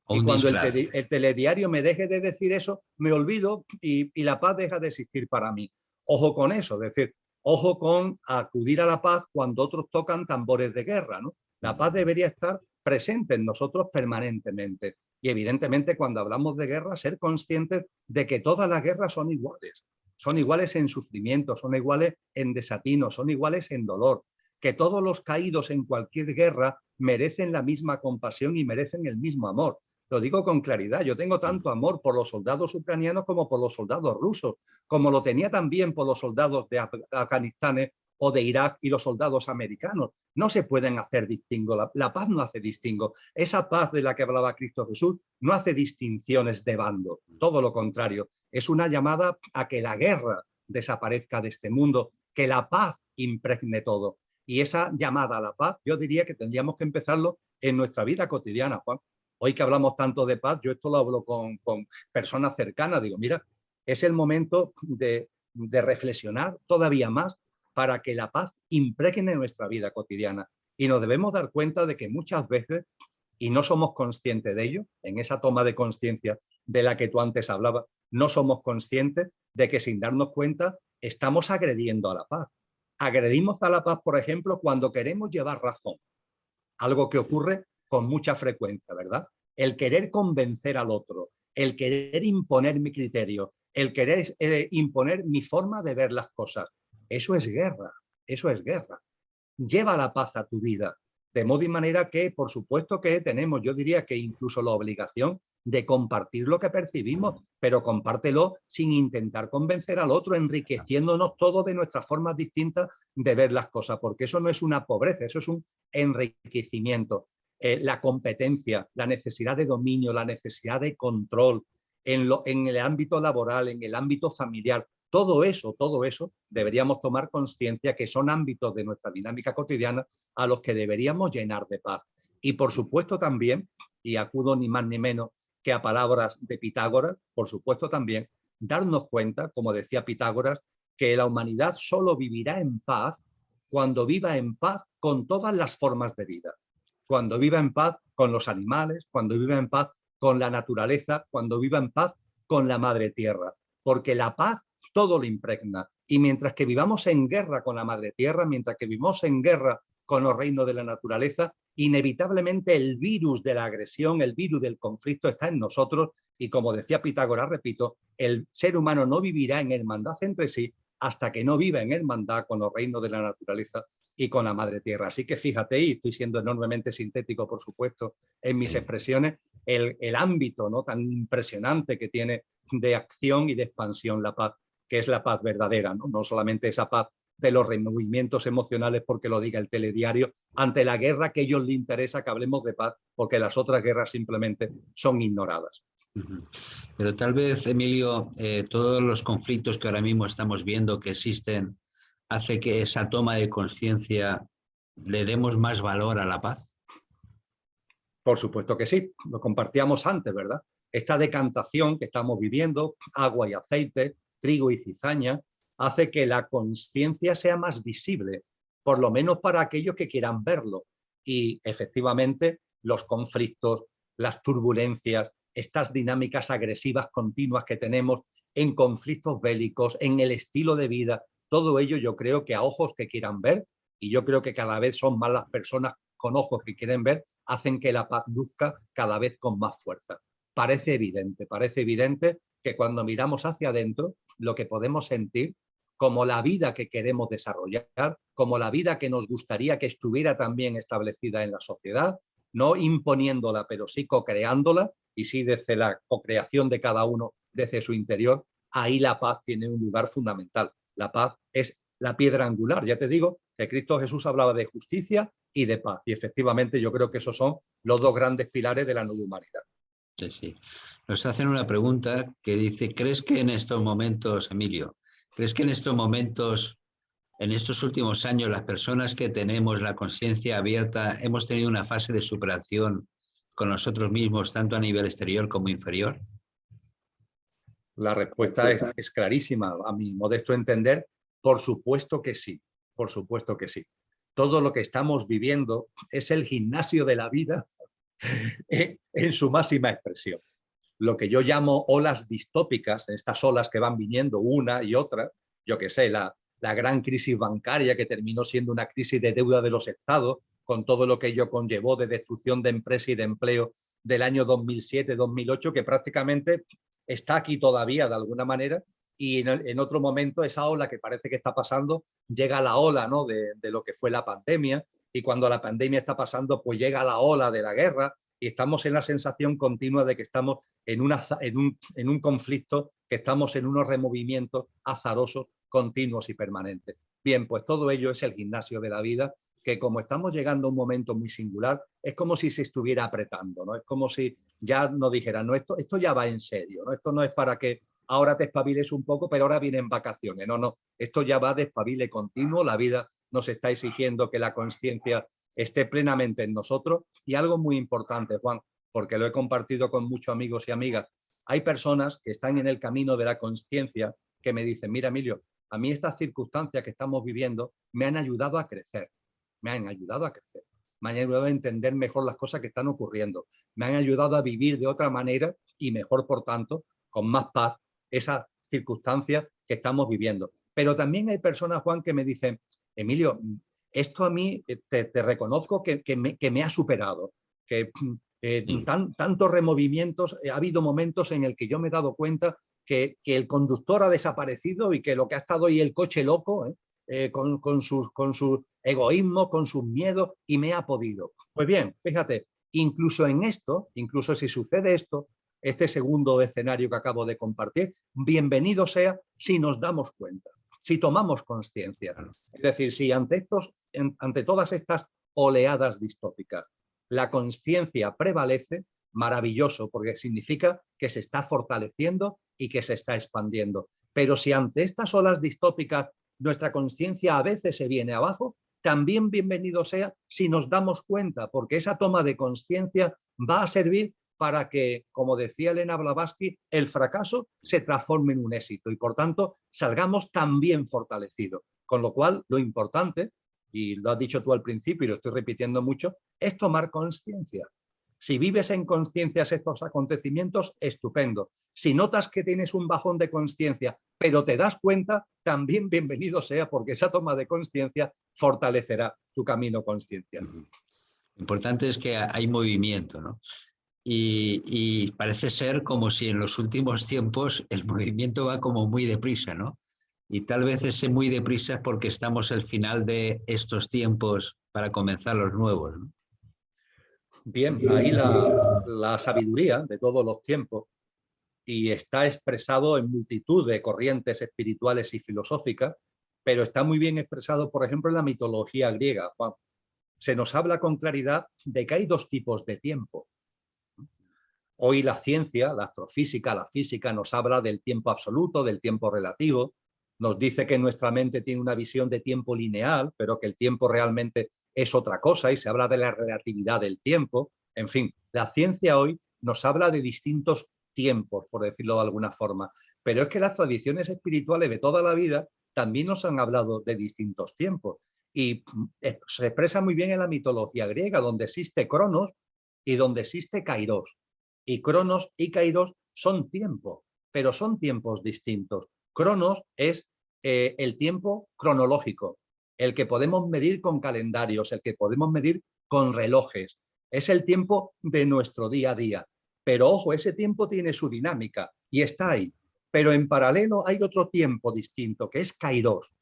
Y cuando el telediario me deje de decir eso, me olvido y la paz deja de existir para mí. Ojo con eso, es decir, ojo con acudir a la paz cuando otros tocan tambores de guerra, ¿no? La paz debería estar presente en nosotros permanentemente. Y evidentemente cuando hablamos de guerra, ser conscientes de que todas las guerras son iguales en sufrimiento, son iguales en desatino, son iguales en dolor, que todos los caídos en cualquier guerra merecen la misma compasión y merecen el mismo amor. Lo digo con claridad, yo tengo tanto amor por los soldados ucranianos como por los soldados rusos, como lo tenía también por los soldados de Afganistán o de Irak y los soldados americanos. No se pueden hacer distingo, la paz no hace distingo. Esa paz de la que hablaba Cristo Jesús no hace distinciones de bando, todo lo contrario. Es una llamada a que la guerra desaparezca de este mundo, que la paz impregne todo. Y esa llamada a la paz, yo diría que tendríamos que empezarlo en nuestra vida cotidiana, Juan. Hoy que hablamos tanto de paz, yo esto lo hablo con personas cercanas, digo, mira, es el momento de reflexionar todavía más para que la paz impregne nuestra vida cotidiana. Y nos debemos dar cuenta de que muchas veces, y no somos conscientes de ello, en esa toma de conciencia de la que tú antes hablabas, no somos conscientes de que sin darnos cuenta estamos agrediendo a la paz. Agredimos a la paz, por ejemplo, cuando queremos llevar razón, algo que ocurre con mucha frecuencia, ¿verdad? El querer convencer al otro, el querer imponer mi criterio, el querer imponer mi forma de ver las cosas. Eso es guerra, eso es guerra. Lleva la paz a tu vida, de modo y manera que, por supuesto que tenemos, yo diría que incluso la obligación de compartir lo que percibimos, pero compártelo sin intentar convencer al otro, enriqueciéndonos todos de nuestras formas distintas de ver las cosas, porque eso no es una pobreza, eso es un enriquecimiento. La competencia, la necesidad de dominio, la necesidad de control en el ámbito laboral, en el ámbito familiar, todo eso deberíamos tomar conciencia que son ámbitos de nuestra dinámica cotidiana a los que deberíamos llenar de paz. Y por supuesto también, y acudo ni más ni menos que a palabras de Pitágoras, por supuesto también, darnos cuenta, como decía Pitágoras, que la humanidad solo vivirá en paz cuando viva en paz con todas las formas de vida. Cuando viva en paz con los animales, cuando viva en paz con la naturaleza, cuando viva en paz con la madre tierra. Porque la paz todo lo impregna. Y mientras que vivamos en guerra con la madre tierra, mientras que vivamos en guerra con los reinos de la naturaleza, inevitablemente el virus de la agresión, el virus del conflicto está en nosotros y como decía Pitágoras, repito, el ser humano no vivirá en hermandad entre sí hasta que no viva en hermandad con los reinos de la naturaleza y con la madre tierra. Así que fíjate, y estoy siendo enormemente sintético, por supuesto, en mis expresiones, el ámbito, ¿no?, tan impresionante que tiene de acción y de expansión la paz, que es la paz verdadera, ¿no? No solamente esa paz de los removimientos emocionales porque lo diga el telediario, ante la guerra que a ellos les interesa que hablemos de paz, porque las otras guerras simplemente son ignoradas. Pero tal vez, Emilio, todos los conflictos que ahora mismo estamos viendo que existen hace que esa toma de conciencia le demos más valor a la paz. Por supuesto que sí, lo compartíamos antes, ¿verdad? Esta decantación que estamos viviendo, agua y aceite, trigo y cizaña, hace que la conciencia sea más visible, por lo menos para aquellos que quieran verlo. Y efectivamente los conflictos, las turbulencias, estas dinámicas agresivas continuas que tenemos en conflictos bélicos, en el estilo de vida, todo ello yo creo que a ojos que quieran ver, y yo creo que cada vez son más las personas con ojos que quieren ver, hacen que la paz luzca cada vez con más fuerza. Parece evidente que cuando miramos hacia adentro, lo que podemos sentir como la vida que queremos desarrollar, como la vida que nos gustaría que estuviera también establecida en la sociedad, no imponiéndola, pero sí co-creándola, y sí desde la co-creación de cada uno, desde su interior, ahí la paz tiene un lugar fundamental. La paz es la piedra angular. Ya te digo que Cristo Jesús hablaba de justicia y de paz, y efectivamente yo creo que esos son los dos grandes pilares de la nueva humanidad. Sí, sí. Nos hacen una pregunta que dice, ¿crees que en estos momentos, Emilio, crees que en estos momentos, en estos últimos años, las personas que tenemos la conciencia abierta, hemos tenido una fase de superación con nosotros mismos, tanto a nivel exterior como inferior? La respuesta es clarísima, a mi modesto entender, por supuesto que sí, por supuesto que sí. Todo lo que estamos viviendo es el gimnasio de la vida en su máxima expresión. Lo que yo llamo olas distópicas, estas olas que van viniendo una y otra, yo qué sé, la gran crisis bancaria que terminó siendo una crisis de deuda de los estados, con todo lo que ello conllevó de destrucción de empresa y de empleo del año 2007-2008, que prácticamente está aquí todavía de alguna manera, y en otro momento esa ola que parece que está pasando, llega la ola, ¿no?, de lo que fue la pandemia, y cuando la pandemia está pasando, pues llega la ola de la guerra, y estamos en la sensación continua de que estamos en un conflicto, que estamos en unos removimientos azarosos, continuos y permanentes. Bien, pues todo ello es el gimnasio de la vida, que como estamos llegando a un momento muy singular, es como si se estuviera apretando, ¿no? Es como si ya nos dijeran, no, esto ya va en serio, ¿no? Esto no es para que ahora te espabiles un poco, pero ahora vienen vacaciones. No, no, esto ya va de espabile continuo, la vida nos está exigiendo que la conciencia esté plenamente en nosotros. Y algo muy importante, Juan, porque lo he compartido con muchos amigos y amigas, hay personas que están en el camino de la conciencia que me dicen, mira, Emilio, a mí estas circunstancias que estamos viviendo me han ayudado a crecer, me han ayudado a crecer, me han ayudado a entender mejor las cosas que están ocurriendo, me han ayudado a vivir de otra manera y mejor, por tanto, con más paz, esas circunstancias que estamos viviendo. Pero también hay personas, Juan, que me dicen, Emilio, esto a mí te reconozco que me ha superado, que tantos removimientos, ha habido momentos en el que yo me he dado cuenta que el conductor ha desaparecido y que lo que ha estado ahí el coche loco, con sus egoísmos, con sus miedos, y me ha podido. Pues bien, fíjate, incluso en esto, incluso si sucede esto, este segundo escenario que acabo de compartir, bienvenido sea si nos damos cuenta, si tomamos conciencia. Es decir, si ante todas estas oleadas distópicas la conciencia prevalece, maravilloso, porque significa que se está fortaleciendo y que se está expandiendo. Pero si ante estas olas distópicas nuestra conciencia a veces se viene abajo, también bienvenido sea si nos damos cuenta, porque esa toma de conciencia va a servir para que, como decía Elena Blavatsky, el fracaso se transforme en un éxito y, por tanto, salgamos también fortalecidos. Con lo cual, lo importante, y lo has dicho tú al principio y lo estoy repitiendo mucho, es tomar conciencia. Si vives en conciencia estos acontecimientos, estupendo. Si notas que tienes un bajón de conciencia, pero te das cuenta, también bienvenido sea, porque esa toma de conciencia fortalecerá tu camino consciencial. Lo importante es que hay movimiento, ¿no? Y parece ser como si en los últimos tiempos el movimiento va como muy deprisa, ¿no? Y tal vez ese muy deprisa es porque estamos al final de estos tiempos para comenzar los nuevos, ¿no? Bien, ahí la sabiduría de todos los tiempos, y está expresado en multitud de corrientes espirituales y filosóficas, pero está muy bien expresado, por ejemplo, en la mitología griega. Se nos habla con claridad de que hay dos tipos de tiempo. Hoy la ciencia, la astrofísica, la física nos habla del tiempo absoluto, del tiempo relativo, nos dice que nuestra mente tiene una visión de tiempo lineal, pero que el tiempo realmente es otra cosa, y se habla de la relatividad del tiempo. En fin, la ciencia hoy nos habla de distintos tiempos, por decirlo de alguna forma. Pero es que las tradiciones espirituales de toda la vida también nos han hablado de distintos tiempos. Y se expresa muy bien en la mitología griega, donde existe Cronos y donde existe Kairos. Y Cronos y Kairos son tiempos, pero son tiempos distintos. Cronos es el tiempo cronológico, el que podemos medir con calendarios, el que podemos medir con relojes. Es el tiempo de nuestro día a día. Pero ojo, ese tiempo tiene su dinámica y está ahí. Pero en paralelo hay otro tiempo distinto, que es Kairos.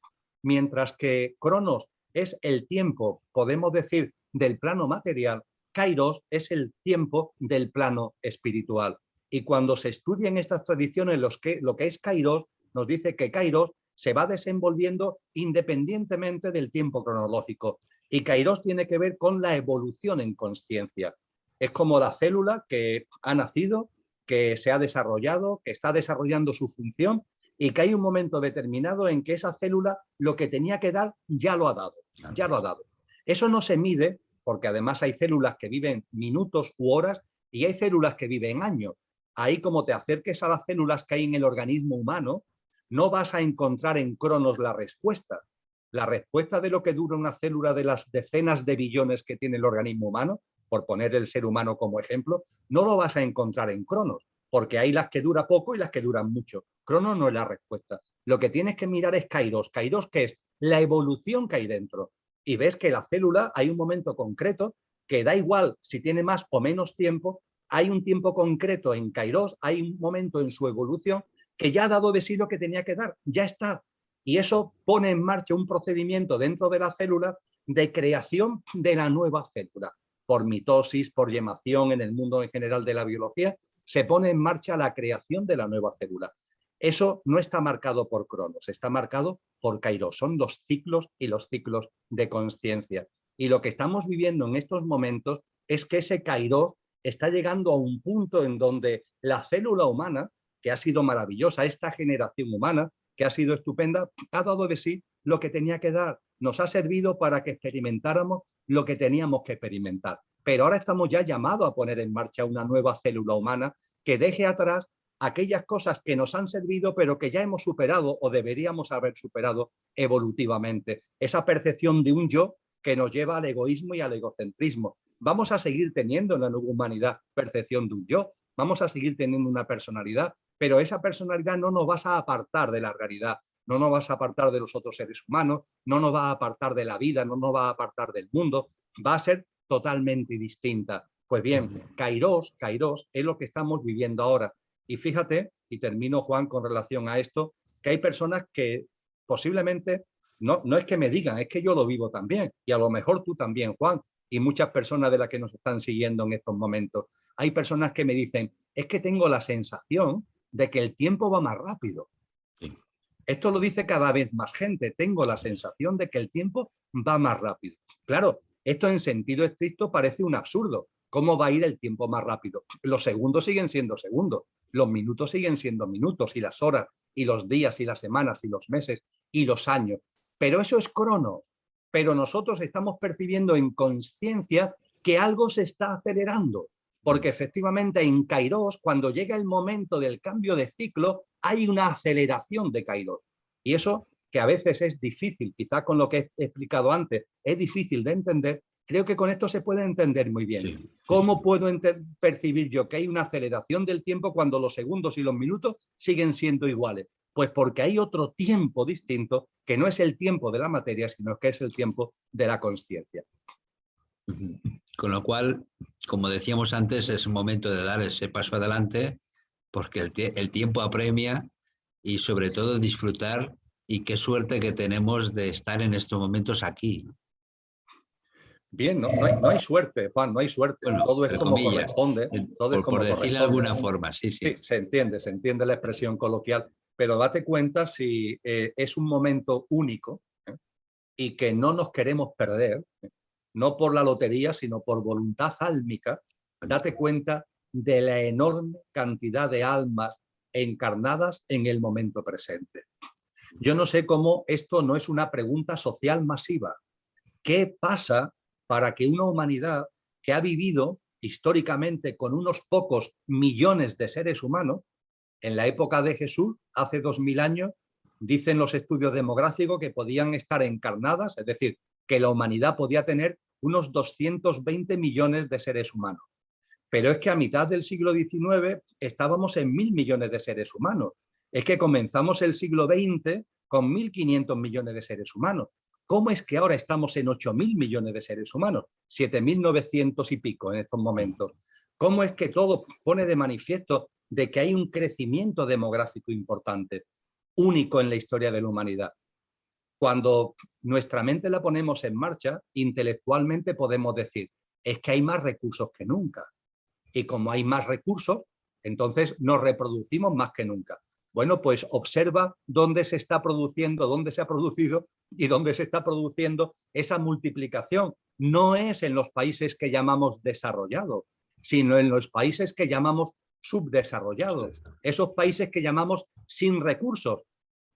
Mientras que Cronos es el tiempo, podemos decir, del plano material, Kairos es el tiempo del plano espiritual. Y cuando se estudian estas tradiciones, lo que es Kairos, nos dice que Kairos se va desenvolviendo independientemente del tiempo cronológico. Y Kairos tiene que ver con la evolución en consciencia. Es como la célula que ha nacido, que se ha desarrollado, que está desarrollando su función y que hay un momento determinado en que esa célula lo que tenía que dar ya lo ha dado, ya lo ha dado. Eso no se mide porque además hay células que viven minutos u horas y hay células que viven años. Ahí, como te acerques a las células que hay en el organismo humano, no vas a encontrar en Cronos la respuesta. La respuesta de lo que dura una célula de las decenas de billones que tiene el organismo humano, por poner el ser humano como ejemplo, no lo vas a encontrar en Cronos, porque hay las que duran poco y las que duran mucho. Cronos no es la respuesta. Lo que tienes que mirar es Kairos. Kairos, ¿qué es? La evolución que hay dentro. Y ves que la célula hay un momento concreto que da igual si tiene más o menos tiempo, hay un tiempo concreto en Kairos, hay un momento en su evolución que ya ha dado de sí lo que tenía que dar, ya está. Y eso pone en marcha un procedimiento dentro de la célula de creación de la nueva célula. Por mitosis, por yemación, en el mundo en general de la biología, se pone en marcha la creación de la nueva célula. Eso no está marcado por Cronos, está marcado por Kairos. Son los ciclos y los ciclos de consciencia. Y lo que estamos viviendo en estos momentos es que ese Kairos está llegando a un punto en donde la célula humana, que ha sido maravillosa, esta generación humana, que ha sido estupenda, ha dado de sí lo que tenía que dar. Nos ha servido para que experimentáramos lo que teníamos que experimentar. Pero ahora estamos ya llamados a poner en marcha una nueva célula humana que deje atrás aquellas cosas que nos han servido pero que ya hemos superado o deberíamos haber superado evolutivamente. Esa percepción de un yo que nos lleva al egoísmo y al egocentrismo. Vamos a seguir teniendo en la nueva humanidad percepción de un yo, vamos a seguir teniendo una personalidad, pero esa personalidad no nos va a apartar de la realidad, no nos va a apartar de los otros seres humanos, no nos va a apartar de la vida, no nos va a apartar del mundo, va a ser totalmente distinta. Pues bien, Kairos es lo que estamos viviendo ahora. Y fíjate, y termino, Juan, con relación a esto, que hay personas que posiblemente, no es que me digan, es que yo lo vivo también, y a lo mejor tú también, Juan, y muchas personas de las que nos están siguiendo en estos momentos. Hay personas que me dicen, es que tengo la sensación de que el tiempo va más rápido. Sí. Esto lo dice cada vez más gente, tengo la sensación de que el tiempo va más rápido. Claro, esto en sentido estricto parece un absurdo. ¿Cómo va a ir el tiempo más rápido? Los segundos siguen siendo segundos, los minutos siguen siendo minutos, y las horas, y los días, y las semanas, y los meses, y los años. Pero eso es Cronos. Pero nosotros estamos percibiendo en consciencia que algo se está acelerando, porque efectivamente en Kairos, cuando llega el momento del cambio de ciclo, hay una aceleración de Kairos. Y eso, que a veces es difícil, quizá con lo que he explicado antes, es difícil de entender, creo que con esto se puede entender muy bien. Sí. ¿Cómo puedo percibir yo que hay una aceleración del tiempo cuando los segundos y los minutos siguen siendo iguales? Pues porque hay otro tiempo distinto que no es el tiempo de la materia, sino que es el tiempo de la consciencia. Con lo cual, como decíamos antes, es momento de dar ese paso adelante porque el tiempo apremia y sobre todo disfrutar, y qué suerte que tenemos de estar en estos momentos aquí. Bien, no hay suerte, Juan, no hay suerte. Bueno, todo es como comillas, corresponde. Todo es como por decirlo de alguna forma, sí. Sí, se entiende la expresión coloquial, pero date cuenta si es un momento único y que no nos queremos perder, no por la lotería, sino por voluntad álmica. Date cuenta de la enorme cantidad de almas encarnadas en el momento presente. Yo no sé cómo esto no es una pregunta social masiva. ¿Qué pasa para que una humanidad que ha vivido históricamente con unos pocos millones de seres humanos. En la época de Jesús, hace 2000 años, dicen los estudios demográficos que podían estar encarnadas, es decir, que la humanidad podía tener unos 220 millones de seres humanos. Pero es que a mitad del siglo XIX estábamos en 1.000 millones de seres humanos. Es que comenzamos el siglo XX con 1.500 millones de seres humanos. ¿Cómo es que ahora estamos en 8.000 millones de seres humanos? 7.900 y pico en estos momentos. ¿Cómo es que todo pone de manifiesto de que hay un crecimiento demográfico importante, único en la historia de la humanidad? Cuando nuestra mente la ponemos en marcha, intelectualmente podemos decir, es que hay más recursos que nunca. Y como hay más recursos, entonces nos reproducimos más que nunca. Bueno, pues observa dónde se está produciendo, dónde se ha producido y dónde se está produciendo esa multiplicación. No es en los países que llamamos desarrollados, sino en los países que llamamos subdesarrollados, esos países que llamamos sin recursos.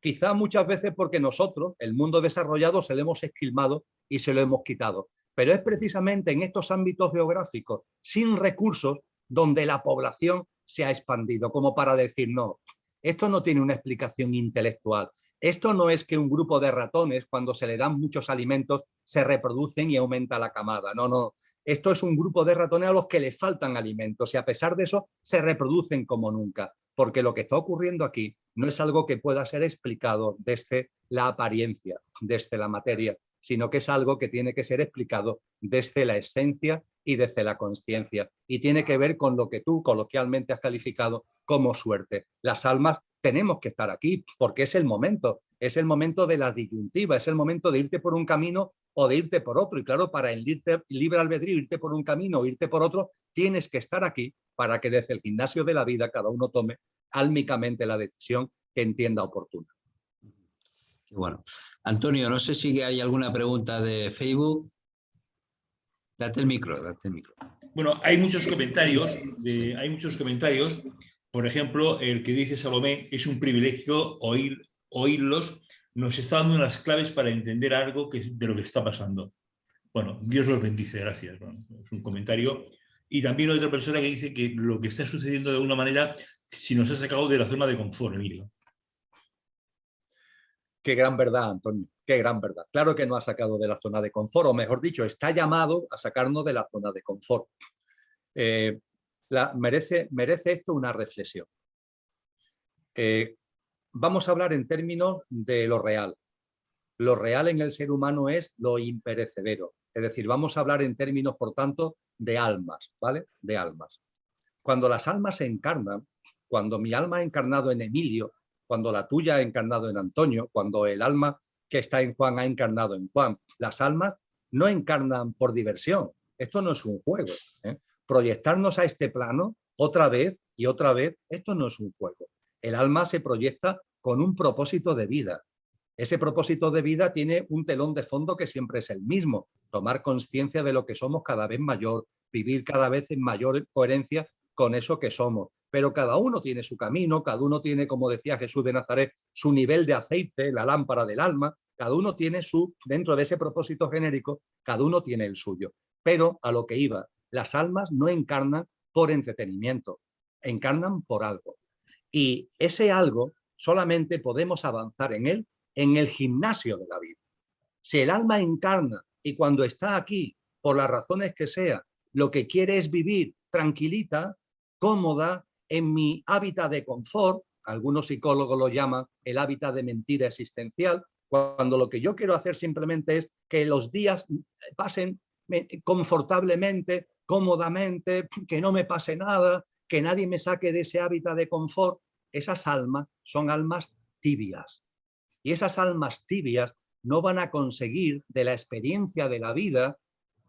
Quizá muchas veces porque nosotros, el mundo desarrollado, se lo hemos esquilmado y se lo hemos quitado. Pero es precisamente en estos ámbitos geográficos sin recursos donde la población se ha expandido, como para decir, no, esto no tiene una explicación intelectual. Esto no es que un grupo de ratones, cuando se le dan muchos alimentos, se reproducen y aumenta la camada. No, no. Esto es un grupo de ratones a los que les faltan alimentos y a pesar de eso se reproducen como nunca. Porque lo que está ocurriendo aquí no es algo que pueda ser explicado desde la apariencia, desde la materia, sino que es algo que tiene que ser explicado desde la esencia y desde la consciencia. Y tiene que ver con lo que tú coloquialmente has calificado como suerte. Las almas tenemos que estar aquí porque es el momento de la disyuntiva, es el momento de irte por un camino o de irte por otro. Y claro, para el libre albedrío, irte por un camino o irte por otro, tienes que estar aquí para que desde el gimnasio de la vida cada uno tome álmicamente la decisión que entienda oportuna. Bueno, Antonio, no sé si hay alguna pregunta de Facebook. Date el micro, date el micro. Bueno, hay muchos comentarios, por ejemplo, el que dice Salomé, es un privilegio oírlos, nos está dando unas claves para entender algo de lo que está pasando. Bueno, Dios los bendice, gracias. Bueno, es un comentario. Y también otra persona que dice que lo que está sucediendo de alguna manera, si nos ha sacado de la zona de confort, Emilio. Qué gran verdad, Antonio, qué gran verdad. Claro que nos ha sacado de la zona de confort, o mejor dicho, está llamado a sacarnos de la zona de confort. Merece esto una reflexión. Vamos a hablar en términos de lo real. Lo real en el ser humano es lo imperecedero. Es decir, vamos a hablar en términos, por tanto, de almas, ¿vale? De almas. Cuando las almas se encarnan, cuando mi alma ha encarnado en Emilio, cuando la tuya ha encarnado en Antonio, cuando el alma que está en Juan ha encarnado en Juan, las almas no encarnan por diversión. Esto no es un juego. Proyectarnos a este plano otra vez y otra vez, esto no es un juego. El alma se proyecta con un propósito de vida. Ese propósito de vida tiene un telón de fondo que siempre es el mismo, tomar conciencia de lo que somos cada vez mayor, vivir cada vez en mayor coherencia con eso que somos. Pero cada uno tiene su camino, cada uno tiene, como decía Jesús de Nazaret, su nivel de aceite, la lámpara del alma, cada uno tiene dentro de ese propósito genérico, cada uno tiene el suyo. Pero a lo que iba, las almas no encarnan por entretenimiento, encarnan por algo. Y ese algo solamente podemos avanzar en él en el gimnasio de la vida. Si el alma encarna y cuando está aquí, por las razones que sea, lo que quiere es vivir tranquilita, cómoda, en mi hábitat de confort, algunos psicólogos lo llaman el hábitat de mentira existencial, cuando lo que yo quiero hacer simplemente es que los días pasen confortablemente, cómodamente, que no me pase nada, que nadie me saque de ese hábitat de confort, esas almas son almas tibias. Y esas almas tibias no van a conseguir de la experiencia de la vida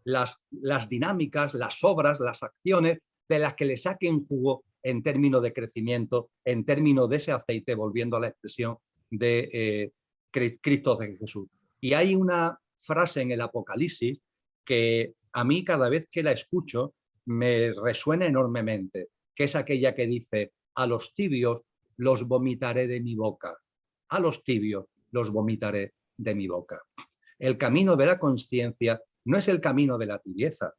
las dinámicas, las obras, las acciones de las que le saquen jugo en términos de crecimiento, en términos de ese aceite, volviendo a la expresión de Cristo de Jesús. Y hay una frase en el Apocalipsis que a mí cada vez que la escucho me resuena enormemente, que es aquella que dice, a los tibios los vomitaré de mi boca. A los tibios los vomitaré de mi boca. El camino de la consciencia no es el camino de la tibieza.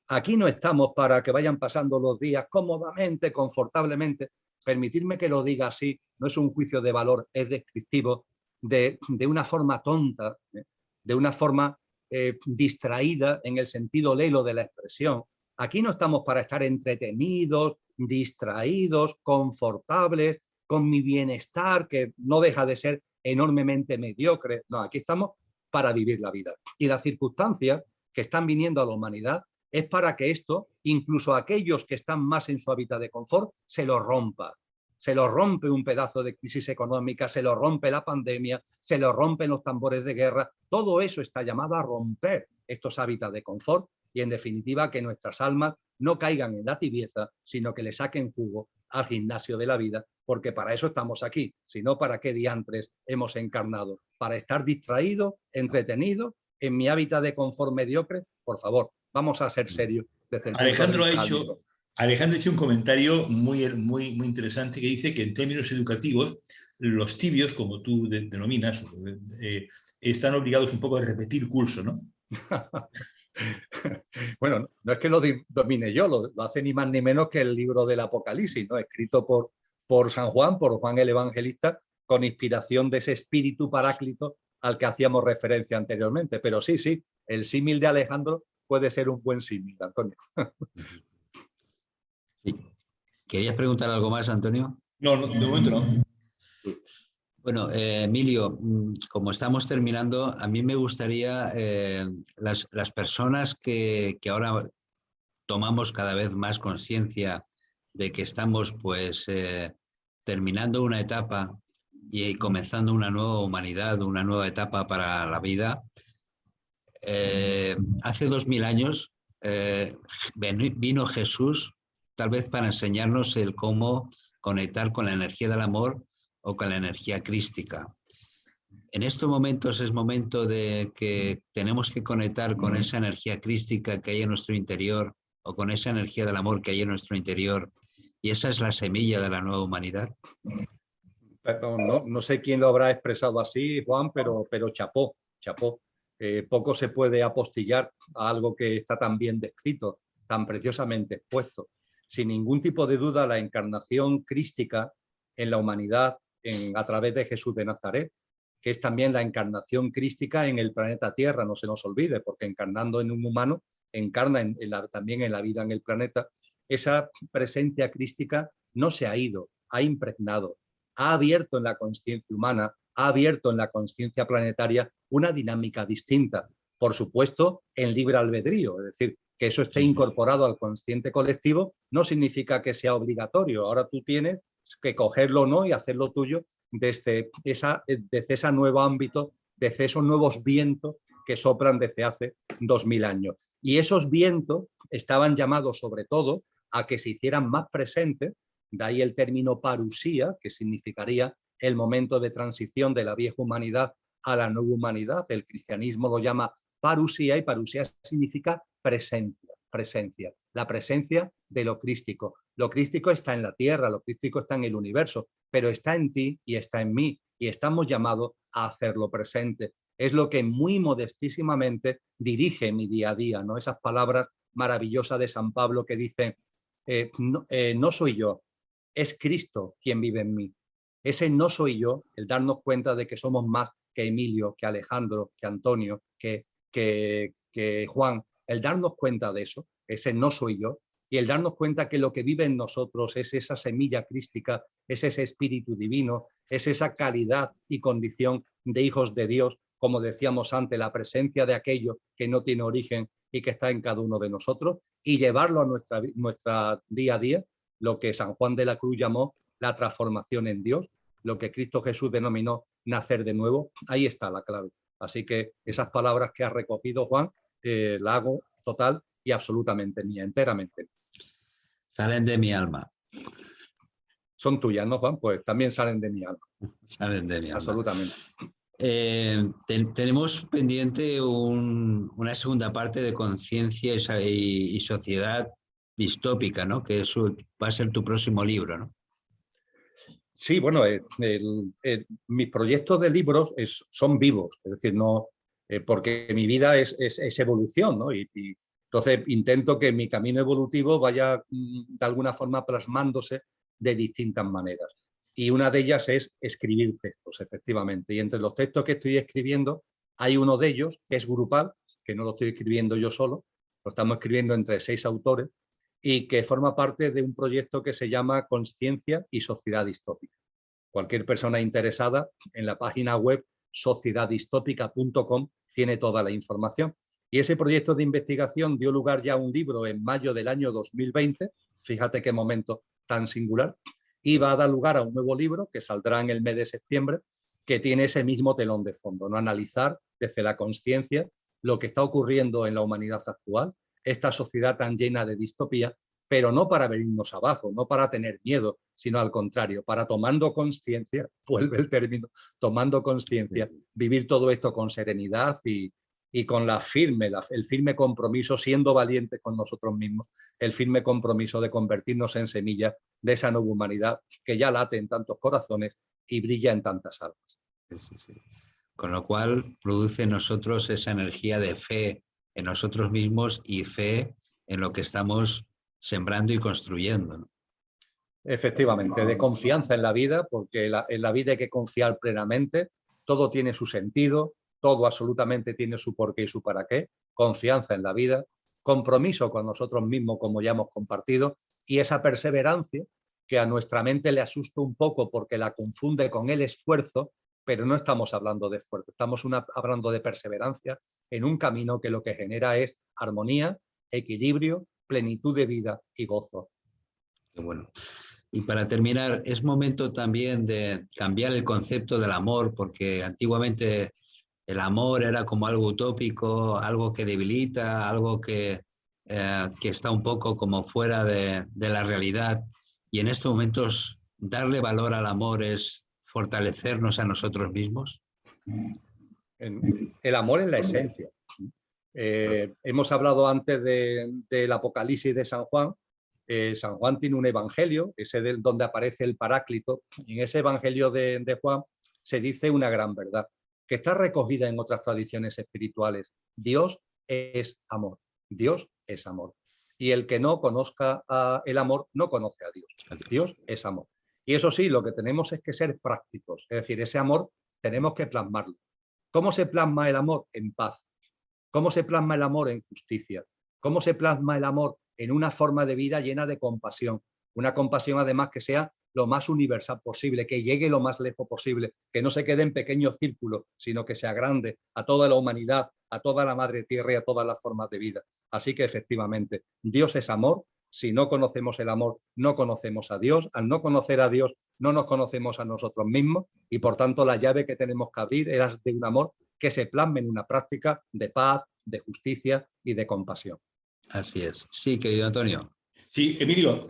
Aquí no estamos para que vayan pasando los días cómodamente, confortablemente. Permitirme que lo diga así, no es un juicio de valor, es descriptivo de una forma tonta, de una forma distraída en el sentido lelo de la expresión. Aquí no estamos para estar entretenidos, distraídos, confortables, con mi bienestar, que no deja de ser enormemente mediocre. No, aquí estamos para vivir la vida. Y las circunstancias que están viniendo a la humanidad es para que esto, incluso aquellos que están más en su hábitat de confort, se lo rompa. Se lo rompe un pedazo de crisis económica, se lo rompe la pandemia, se lo rompen los tambores de guerra. Todo eso está llamado a romper estos hábitats de confort y, en definitiva, que nuestras almas no caigan en la tibieza, sino que le saquen jugo al gimnasio de la vida, porque para eso estamos aquí, si no, ¿para qué diantres hemos encarnado? Para estar distraídos, entretenidos, en mi hábitat de confort mediocre. Por favor, vamos a ser serios desde el Alejandro punto ha hecho un comentario muy interesante que dice que en términos educativos los tibios, como tú denominas, están obligados un poco a repetir curso, ¿no? Bueno, no es que lo domine yo, lo hace ni más ni menos que el libro del Apocalipsis, ¿no? Escrito por San Juan, por Juan el Evangelista, con inspiración de ese espíritu paráclito al que hacíamos referencia anteriormente. Pero sí, el símil de Alejandro puede ser un buen símil, Antonio. Sí. ¿Querías preguntar algo más, Antonio? No, de momento no. Bueno, Emilio, como estamos terminando, a mí me gustaría las personas que ahora tomamos cada vez más conciencia de que estamos pues terminando una etapa y comenzando una nueva humanidad, una nueva etapa para la vida. Hace 2000 años vino Jesús tal vez para enseñarnos el cómo conectar con la energía del amor o con la energía crística. En estos momentos es momento de que tenemos que conectar con esa energía crística que hay en nuestro interior o con esa energía del amor que hay en nuestro interior, y esa es la semilla de la nueva humanidad. No sé quién lo habrá expresado así, Juan, pero chapó. Poco se puede apostillar a algo que está tan bien descrito, tan preciosamente expuesto. Sin ningún tipo de duda, la encarnación crística en la humanidad a través de Jesús de Nazaret, que es también la encarnación crística en el planeta Tierra, no se nos olvide, porque encarnando en un humano, encarna también en la vida en el planeta. Esa presencia crística no se ha ido, ha impregnado, ha abierto en la conciencia humana, ha abierto en la conciencia planetaria una dinámica distinta. Por supuesto, en libre albedrío, es decir, que eso esté incorporado al consciente colectivo no significa que sea obligatorio. Ahora tú tienes que cogerlo o no y hacerlo tuyo desde ese nuevo ámbito, desde esos nuevos vientos que soplan desde hace 2000 años. Y esos vientos estaban llamados sobre todo a que se hicieran más presentes, de ahí el término parusía, que significaría el momento de transición de la vieja humanidad a la nueva humanidad. El cristianismo lo llama parusía y parusía significa presencia, la presencia de lo crístico. Lo crístico está en la tierra, lo crístico está en el universo, pero está en ti y está en mí y estamos llamados a hacerlo presente. Es lo que muy modestísimamente dirige mi día a día, ¿no? Esas palabras maravillosas de San Pablo que dicen, no soy yo, es Cristo quien vive en mí. Ese no soy yo, el darnos cuenta de que somos más que Emilio, que Alejandro, que Antonio, que Juan, el darnos cuenta de eso, ese no soy yo, y el darnos cuenta que lo que vive en nosotros es esa semilla crística, es ese espíritu divino, es esa calidad y condición de hijos de Dios, como decíamos antes, la presencia de aquello que no tiene origen y que está en cada uno de nosotros, y llevarlo a nuestra día a día, lo que San Juan de la Cruz llamó la transformación en Dios, lo que Cristo Jesús denominó nacer de nuevo. Ahí está la clave. Así que esas palabras que has recogido, Juan, la hago total y absolutamente mía, enteramente. Salen de mi alma. Son tuyas, ¿no, Juan? Pues también salen de mi alma. Salen de mi alma. Absolutamente. Tenemos pendiente una segunda parte de conciencia y sociedad distópica, ¿no? Que eso va a ser tu próximo libro, ¿no? Sí, bueno, mis proyectos de libros son vivos, es decir, no, porque mi vida es evolución, ¿no? Y Entonces, intento que mi camino evolutivo vaya de alguna forma plasmándose de distintas maneras. Y una de ellas es escribir textos, efectivamente. Y entre los textos que estoy escribiendo, hay uno de ellos que es grupal, que no lo estoy escribiendo yo solo, lo estamos escribiendo entre 6 autores, y que forma parte de un proyecto que se llama Consciencia y Sociedad Distópica. Cualquier persona interesada, en la página web sociedaddistópica.com tiene toda la información. Y ese proyecto de investigación dio lugar ya a un libro en mayo del año 2020, fíjate qué momento tan singular, y va a dar lugar a un nuevo libro que saldrá en el mes de septiembre, que tiene ese mismo telón de fondo, ¿no? Analizar desde la consciencia lo que está ocurriendo en la humanidad actual, esta sociedad tan llena de distopía, pero no para venirnos abajo, no para tener miedo, sino al contrario, para tomando conciencia, vuelve el término, tomando conciencia, vivir todo esto con serenidad y con el firme compromiso, siendo valientes con nosotros mismos, el firme compromiso de convertirnos en semillas de esa nueva humanidad que ya late en tantos corazones y brilla en tantas almas. Sí. Con lo cual produce en nosotros esa energía de fe en nosotros mismos y fe en lo que estamos sembrando y construyendo, ¿no? Efectivamente, de confianza en la vida, porque en la vida hay que confiar plenamente, todo tiene su sentido, todo absolutamente tiene su porqué y su para qué, confianza en la vida, compromiso con nosotros mismos, como ya hemos compartido, y esa perseverancia que a nuestra mente le asusta un poco porque la confunde con el esfuerzo, pero no estamos hablando de esfuerzo, estamos hablando de perseverancia en un camino que lo que genera es armonía, equilibrio, plenitud de vida y gozo. Qué bueno. Y para terminar, es momento también de cambiar el concepto del amor, porque antiguamente el amor era como algo utópico, algo que debilita, algo que está un poco como fuera de la realidad. Y en estos momentos, darle valor al amor es fortalecernos a nosotros mismos. El amor es la esencia. Hemos hablado antes del Apocalipsis de San Juan. San Juan tiene un evangelio, ese donde aparece el Paráclito, y en ese evangelio de Juan se dice una gran verdad, que está recogida en otras tradiciones espirituales. Dios es amor. Dios es amor. Y el que no conozca el amor no conoce a Dios. Dios es amor. Y eso sí, lo que tenemos es que ser prácticos. Es decir, ese amor tenemos que plasmarlo. ¿Cómo se plasma el amor? En paz. ¿Cómo se plasma el amor? En justicia. ¿Cómo se plasma el amor? En una forma de vida llena de compasión. Una compasión además que sea lo más universal posible, que llegue lo más lejos posible, que no se quede en pequeños círculos, sino que sea grande a toda la humanidad, a toda la madre tierra y a todas las formas de vida. Así que efectivamente, Dios es amor. Si no conocemos el amor, no conocemos a Dios. Al no conocer a Dios, no nos conocemos a nosotros mismos y por tanto la llave que tenemos que abrir es de un amor que se plasme en una práctica de paz, de justicia y de compasión. Así es. Sí, querido Antonio. Sí, Emilio,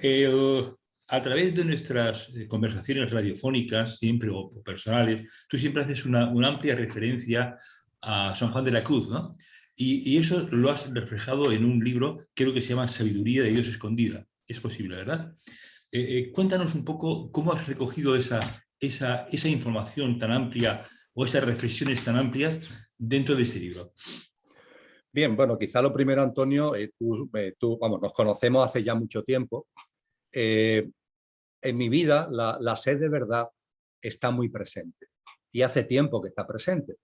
a través de nuestras conversaciones radiofónicas, siempre o personales, tú siempre haces una amplia referencia a San Juan de la Cruz, ¿no? Y eso lo has reflejado en un libro, creo que se llama Sabiduría de Dios Escondida. Es posible, ¿verdad? Cuéntanos un poco cómo has recogido esa información tan amplia o esas reflexiones tan amplias dentro de ese libro. Bien, bueno, quizá lo primero, Antonio, vamos, nos conocemos hace ya mucho tiempo. En mi vida la sed de verdad está muy presente y hace tiempo que está presente.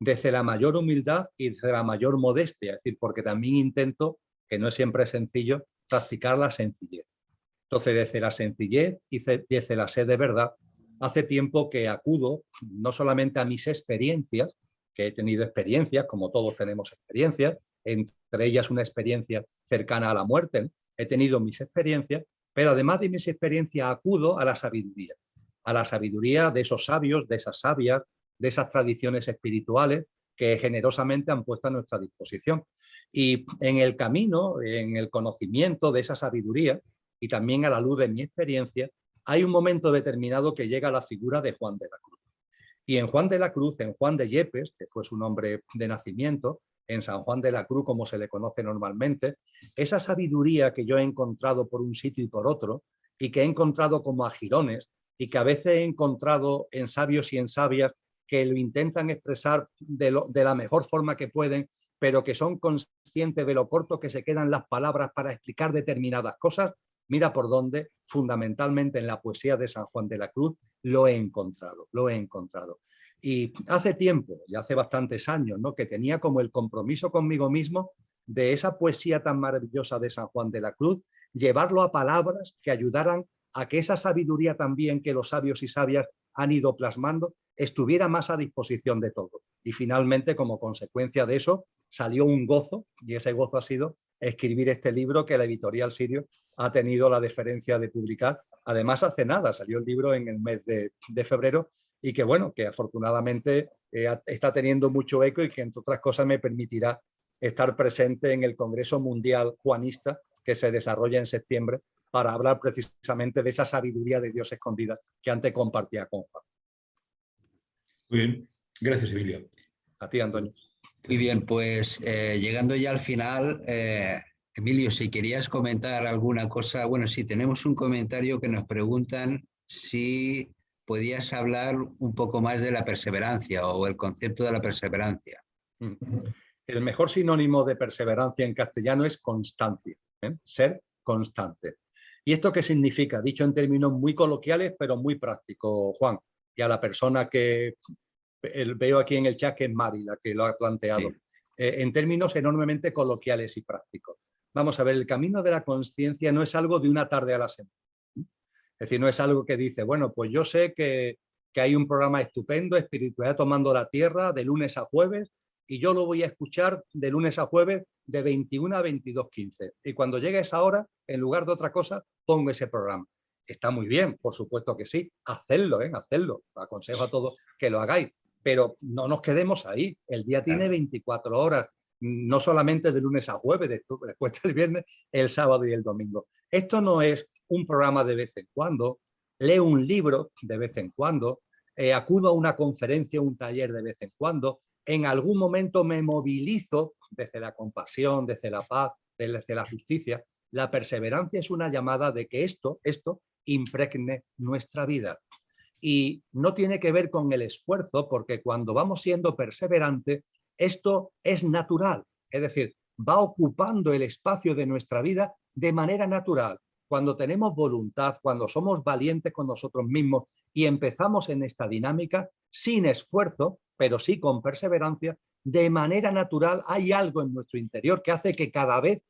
Desde la mayor humildad y desde la mayor modestia, es decir, porque también intento, que no es siempre sencillo, practicar la sencillez. Entonces, desde la sencillez y desde la sed de verdad, hace tiempo que acudo no solamente a mis experiencias, que he tenido experiencias, como todos tenemos experiencias, entre ellas una experiencia cercana a la muerte, he tenido mis experiencias, pero además de mis experiencias acudo a la sabiduría de esos sabios, de esas sabias, de esas tradiciones espirituales que generosamente han puesto a nuestra disposición. Y en el camino, en el conocimiento de esa sabiduría y también a la luz de mi experiencia, hay un momento determinado que llega a la figura de Juan de la Cruz. Y en Juan de la Cruz, en Juan de Yepes, que fue su nombre de nacimiento, en San Juan de la Cruz, como se le conoce normalmente, esa sabiduría que yo he encontrado por un sitio y por otro, y que he encontrado como a jirones, y que a veces he encontrado en sabios y en sabias que lo intentan expresar de la mejor forma que pueden, pero que son conscientes de lo corto que se quedan las palabras para explicar determinadas cosas, mira por dónde, fundamentalmente en la poesía de San Juan de la Cruz, lo he encontrado. Y hace tiempo, y hace bastantes años, ¿no?, que tenía como el compromiso conmigo mismo de esa poesía tan maravillosa de San Juan de la Cruz, llevarlo a palabras que ayudaran a que esa sabiduría también que los sabios y sabias han ido plasmando estuviera más a disposición de todos. Y finalmente, como consecuencia de eso, salió un gozo, y ese gozo ha sido escribir este libro que la editorial Sirio ha tenido la deferencia de publicar. Además, hace nada salió el libro en el mes de febrero y que, bueno, que afortunadamente está teniendo mucho eco y que, entre otras cosas, me permitirá estar presente en el Congreso Mundial Juanista que se desarrolla en septiembre para hablar precisamente de esa sabiduría de Dios escondida que antes compartía con Juan. Muy bien, gracias, Emilio. A ti, Antonio. Muy bien, pues llegando ya al final, Emilio, si querías comentar alguna cosa, bueno, sí, tenemos un comentario que nos preguntan si podías hablar un poco más de la perseverancia o el concepto de la perseverancia. El mejor sinónimo de perseverancia en castellano es constancia, ser constante. ¿Y esto qué significa? Dicho en términos muy coloquiales, pero muy prácticos, Juan, y a la persona que veo aquí en el chat, que es Mari, la que lo ha planteado, sí. En términos enormemente coloquiales y prácticos. Vamos a ver, el camino de la consciencia no es algo de una tarde a la semana. Es decir, no es algo que dice, bueno, pues yo sé que hay un programa estupendo, Espiritualidad Tomando la Tierra, de lunes a jueves, y yo lo voy a escuchar de lunes a jueves de 21 a 22:15. Y cuando llegue esa hora, en lugar de otra cosa, pongo ese programa. Está muy bien, por supuesto que sí, hacedlo, hacedlo. Aconsejo a todos que lo hagáis, pero no nos quedemos ahí. El día tiene 24 horas, no solamente de lunes a jueves, después del viernes, el sábado y el domingo. Esto no es un programa de vez en cuando, leo un libro de vez en cuando, acudo a una conferencia, un taller de vez en cuando, en algún momento me movilizo desde la compasión, desde la paz, desde la justicia. La perseverancia es una llamada de que esto impregne nuestra vida. Y no tiene que ver con el esfuerzo, porque cuando vamos siendo perseverantes, esto es natural. Es decir, va ocupando el espacio de nuestra vida de manera natural. Cuando tenemos voluntad, cuando somos valientes con nosotros mismos y empezamos en esta dinámica, sin esfuerzo, pero sí con perseverancia, de manera natural hay algo en nuestro interior que hace que cada vez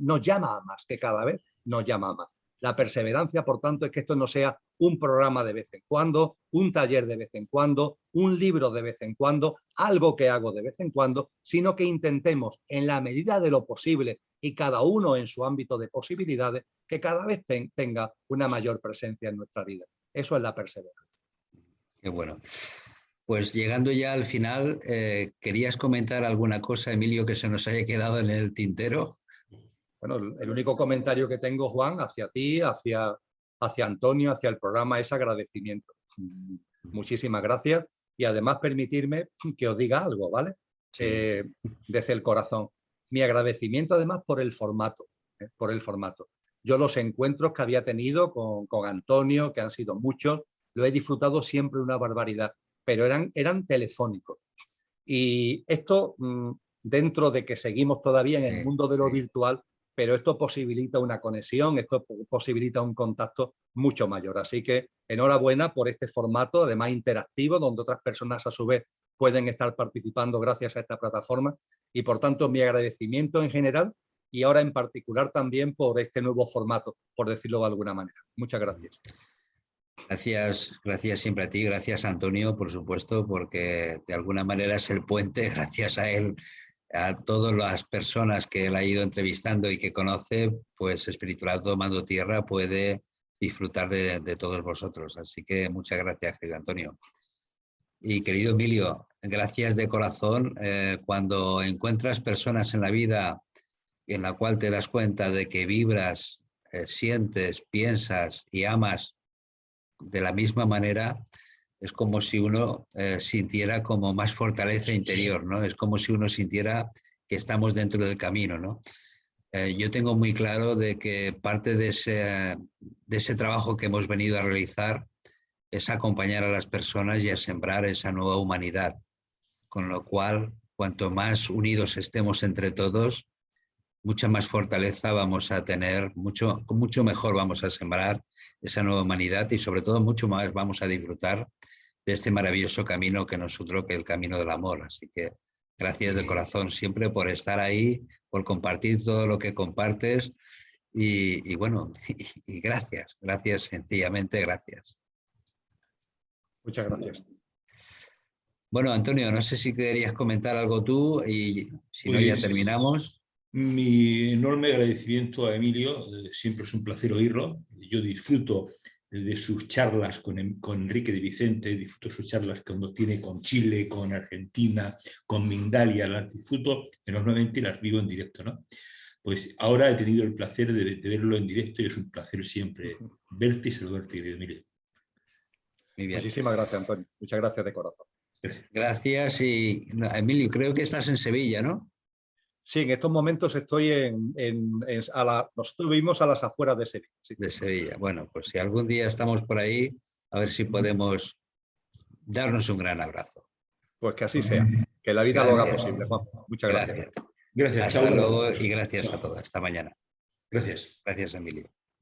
nos llama a más, que cada vez nos llama a más. La perseverancia, por tanto, es que esto no sea un programa de vez en cuando, un taller de vez en cuando, un libro de vez en cuando, algo que hago de vez en cuando, sino que intentemos, en la medida de lo posible y cada uno en su ámbito de posibilidades, que cada vez tenga una mayor presencia en nuestra vida. Eso es la perseverancia. Qué bueno. Pues llegando ya al final, ¿querías comentar alguna cosa, Emilio, que se nos haya quedado en el tintero? Bueno, el único comentario que tengo, Juan, hacia ti, hacia Antonio, hacia el programa, es agradecimiento. Muchísimas gracias y además permitirme que os diga algo, ¿vale? Sí. Desde el corazón. Mi agradecimiento además por el formato, Yo los encuentros que había tenido con Antonio, que han sido muchos, lo he disfrutado siempre una barbaridad, pero eran telefónicos. Y esto, dentro de que seguimos todavía en el mundo de lo virtual, pero esto posibilita una conexión, esto posibilita un contacto mucho mayor. Así que enhorabuena por este formato, además interactivo, donde otras personas a su vez pueden estar participando gracias a esta plataforma. Y por tanto, mi agradecimiento en general y ahora en particular también por este nuevo formato, por decirlo de alguna manera. Muchas gracias. Gracias siempre a ti, gracias Antonio, por supuesto, porque de alguna manera es el puente, gracias a él, a todas las personas que él ha ido entrevistando y que conoce, pues Espiritualidad Tomando Tierra puede disfrutar de todos vosotros. Así que muchas gracias, querido Antonio. Y querido Emilio, gracias de corazón. Cuando encuentras personas en la vida en la cual te das cuenta de que vibras, sientes, piensas y amas de la misma manera, es como si uno sintiera como más fortaleza interior, ¿no? Es como si uno sintiera que estamos dentro del camino, ¿no? Yo tengo muy claro de que parte de ese trabajo que hemos venido a realizar es acompañar a las personas y a sembrar esa nueva humanidad, con lo cual cuanto más unidos estemos entre todos, mucha más fortaleza vamos a tener, mucho mejor vamos a sembrar esa nueva humanidad y sobre todo mucho más vamos a disfrutar de este maravilloso camino que nosotros, que es el camino del amor. Así que gracias de corazón siempre por estar ahí, por compartir todo lo que compartes y bueno, y gracias, sencillamente gracias. Muchas gracias. Bueno, Antonio, no sé si querías comentar algo tú y si no ya Pues, terminamos. Mi enorme agradecimiento a Emilio, siempre es un placer oírlo. Yo disfruto de sus charlas con Enrique de Vicente, disfruto sus charlas cuando tiene con Chile, con Argentina, con Mindalia, las disfruto enormemente y las vivo en directo, ¿no? Pues ahora he tenido el placer de verlo en directo y es un placer siempre verte y saludarte, Emilio. Muy bien. Muchísimas gracias, Antonio. Muchas gracias de corazón. Gracias y Emilio, creo que estás en Sevilla, ¿no? Sí, en estos momentos estoy nosotros vivimos a las afueras de Sevilla. Sí. De Sevilla. Bueno, pues si algún día estamos por ahí, a ver si podemos darnos un gran abrazo. Pues que así sea. Que la vida lo haga posible, Juan. Muchas gracias. Gracias, Hasta chao. luego y gracias a todos. Hasta mañana. Gracias. Gracias, Emilio.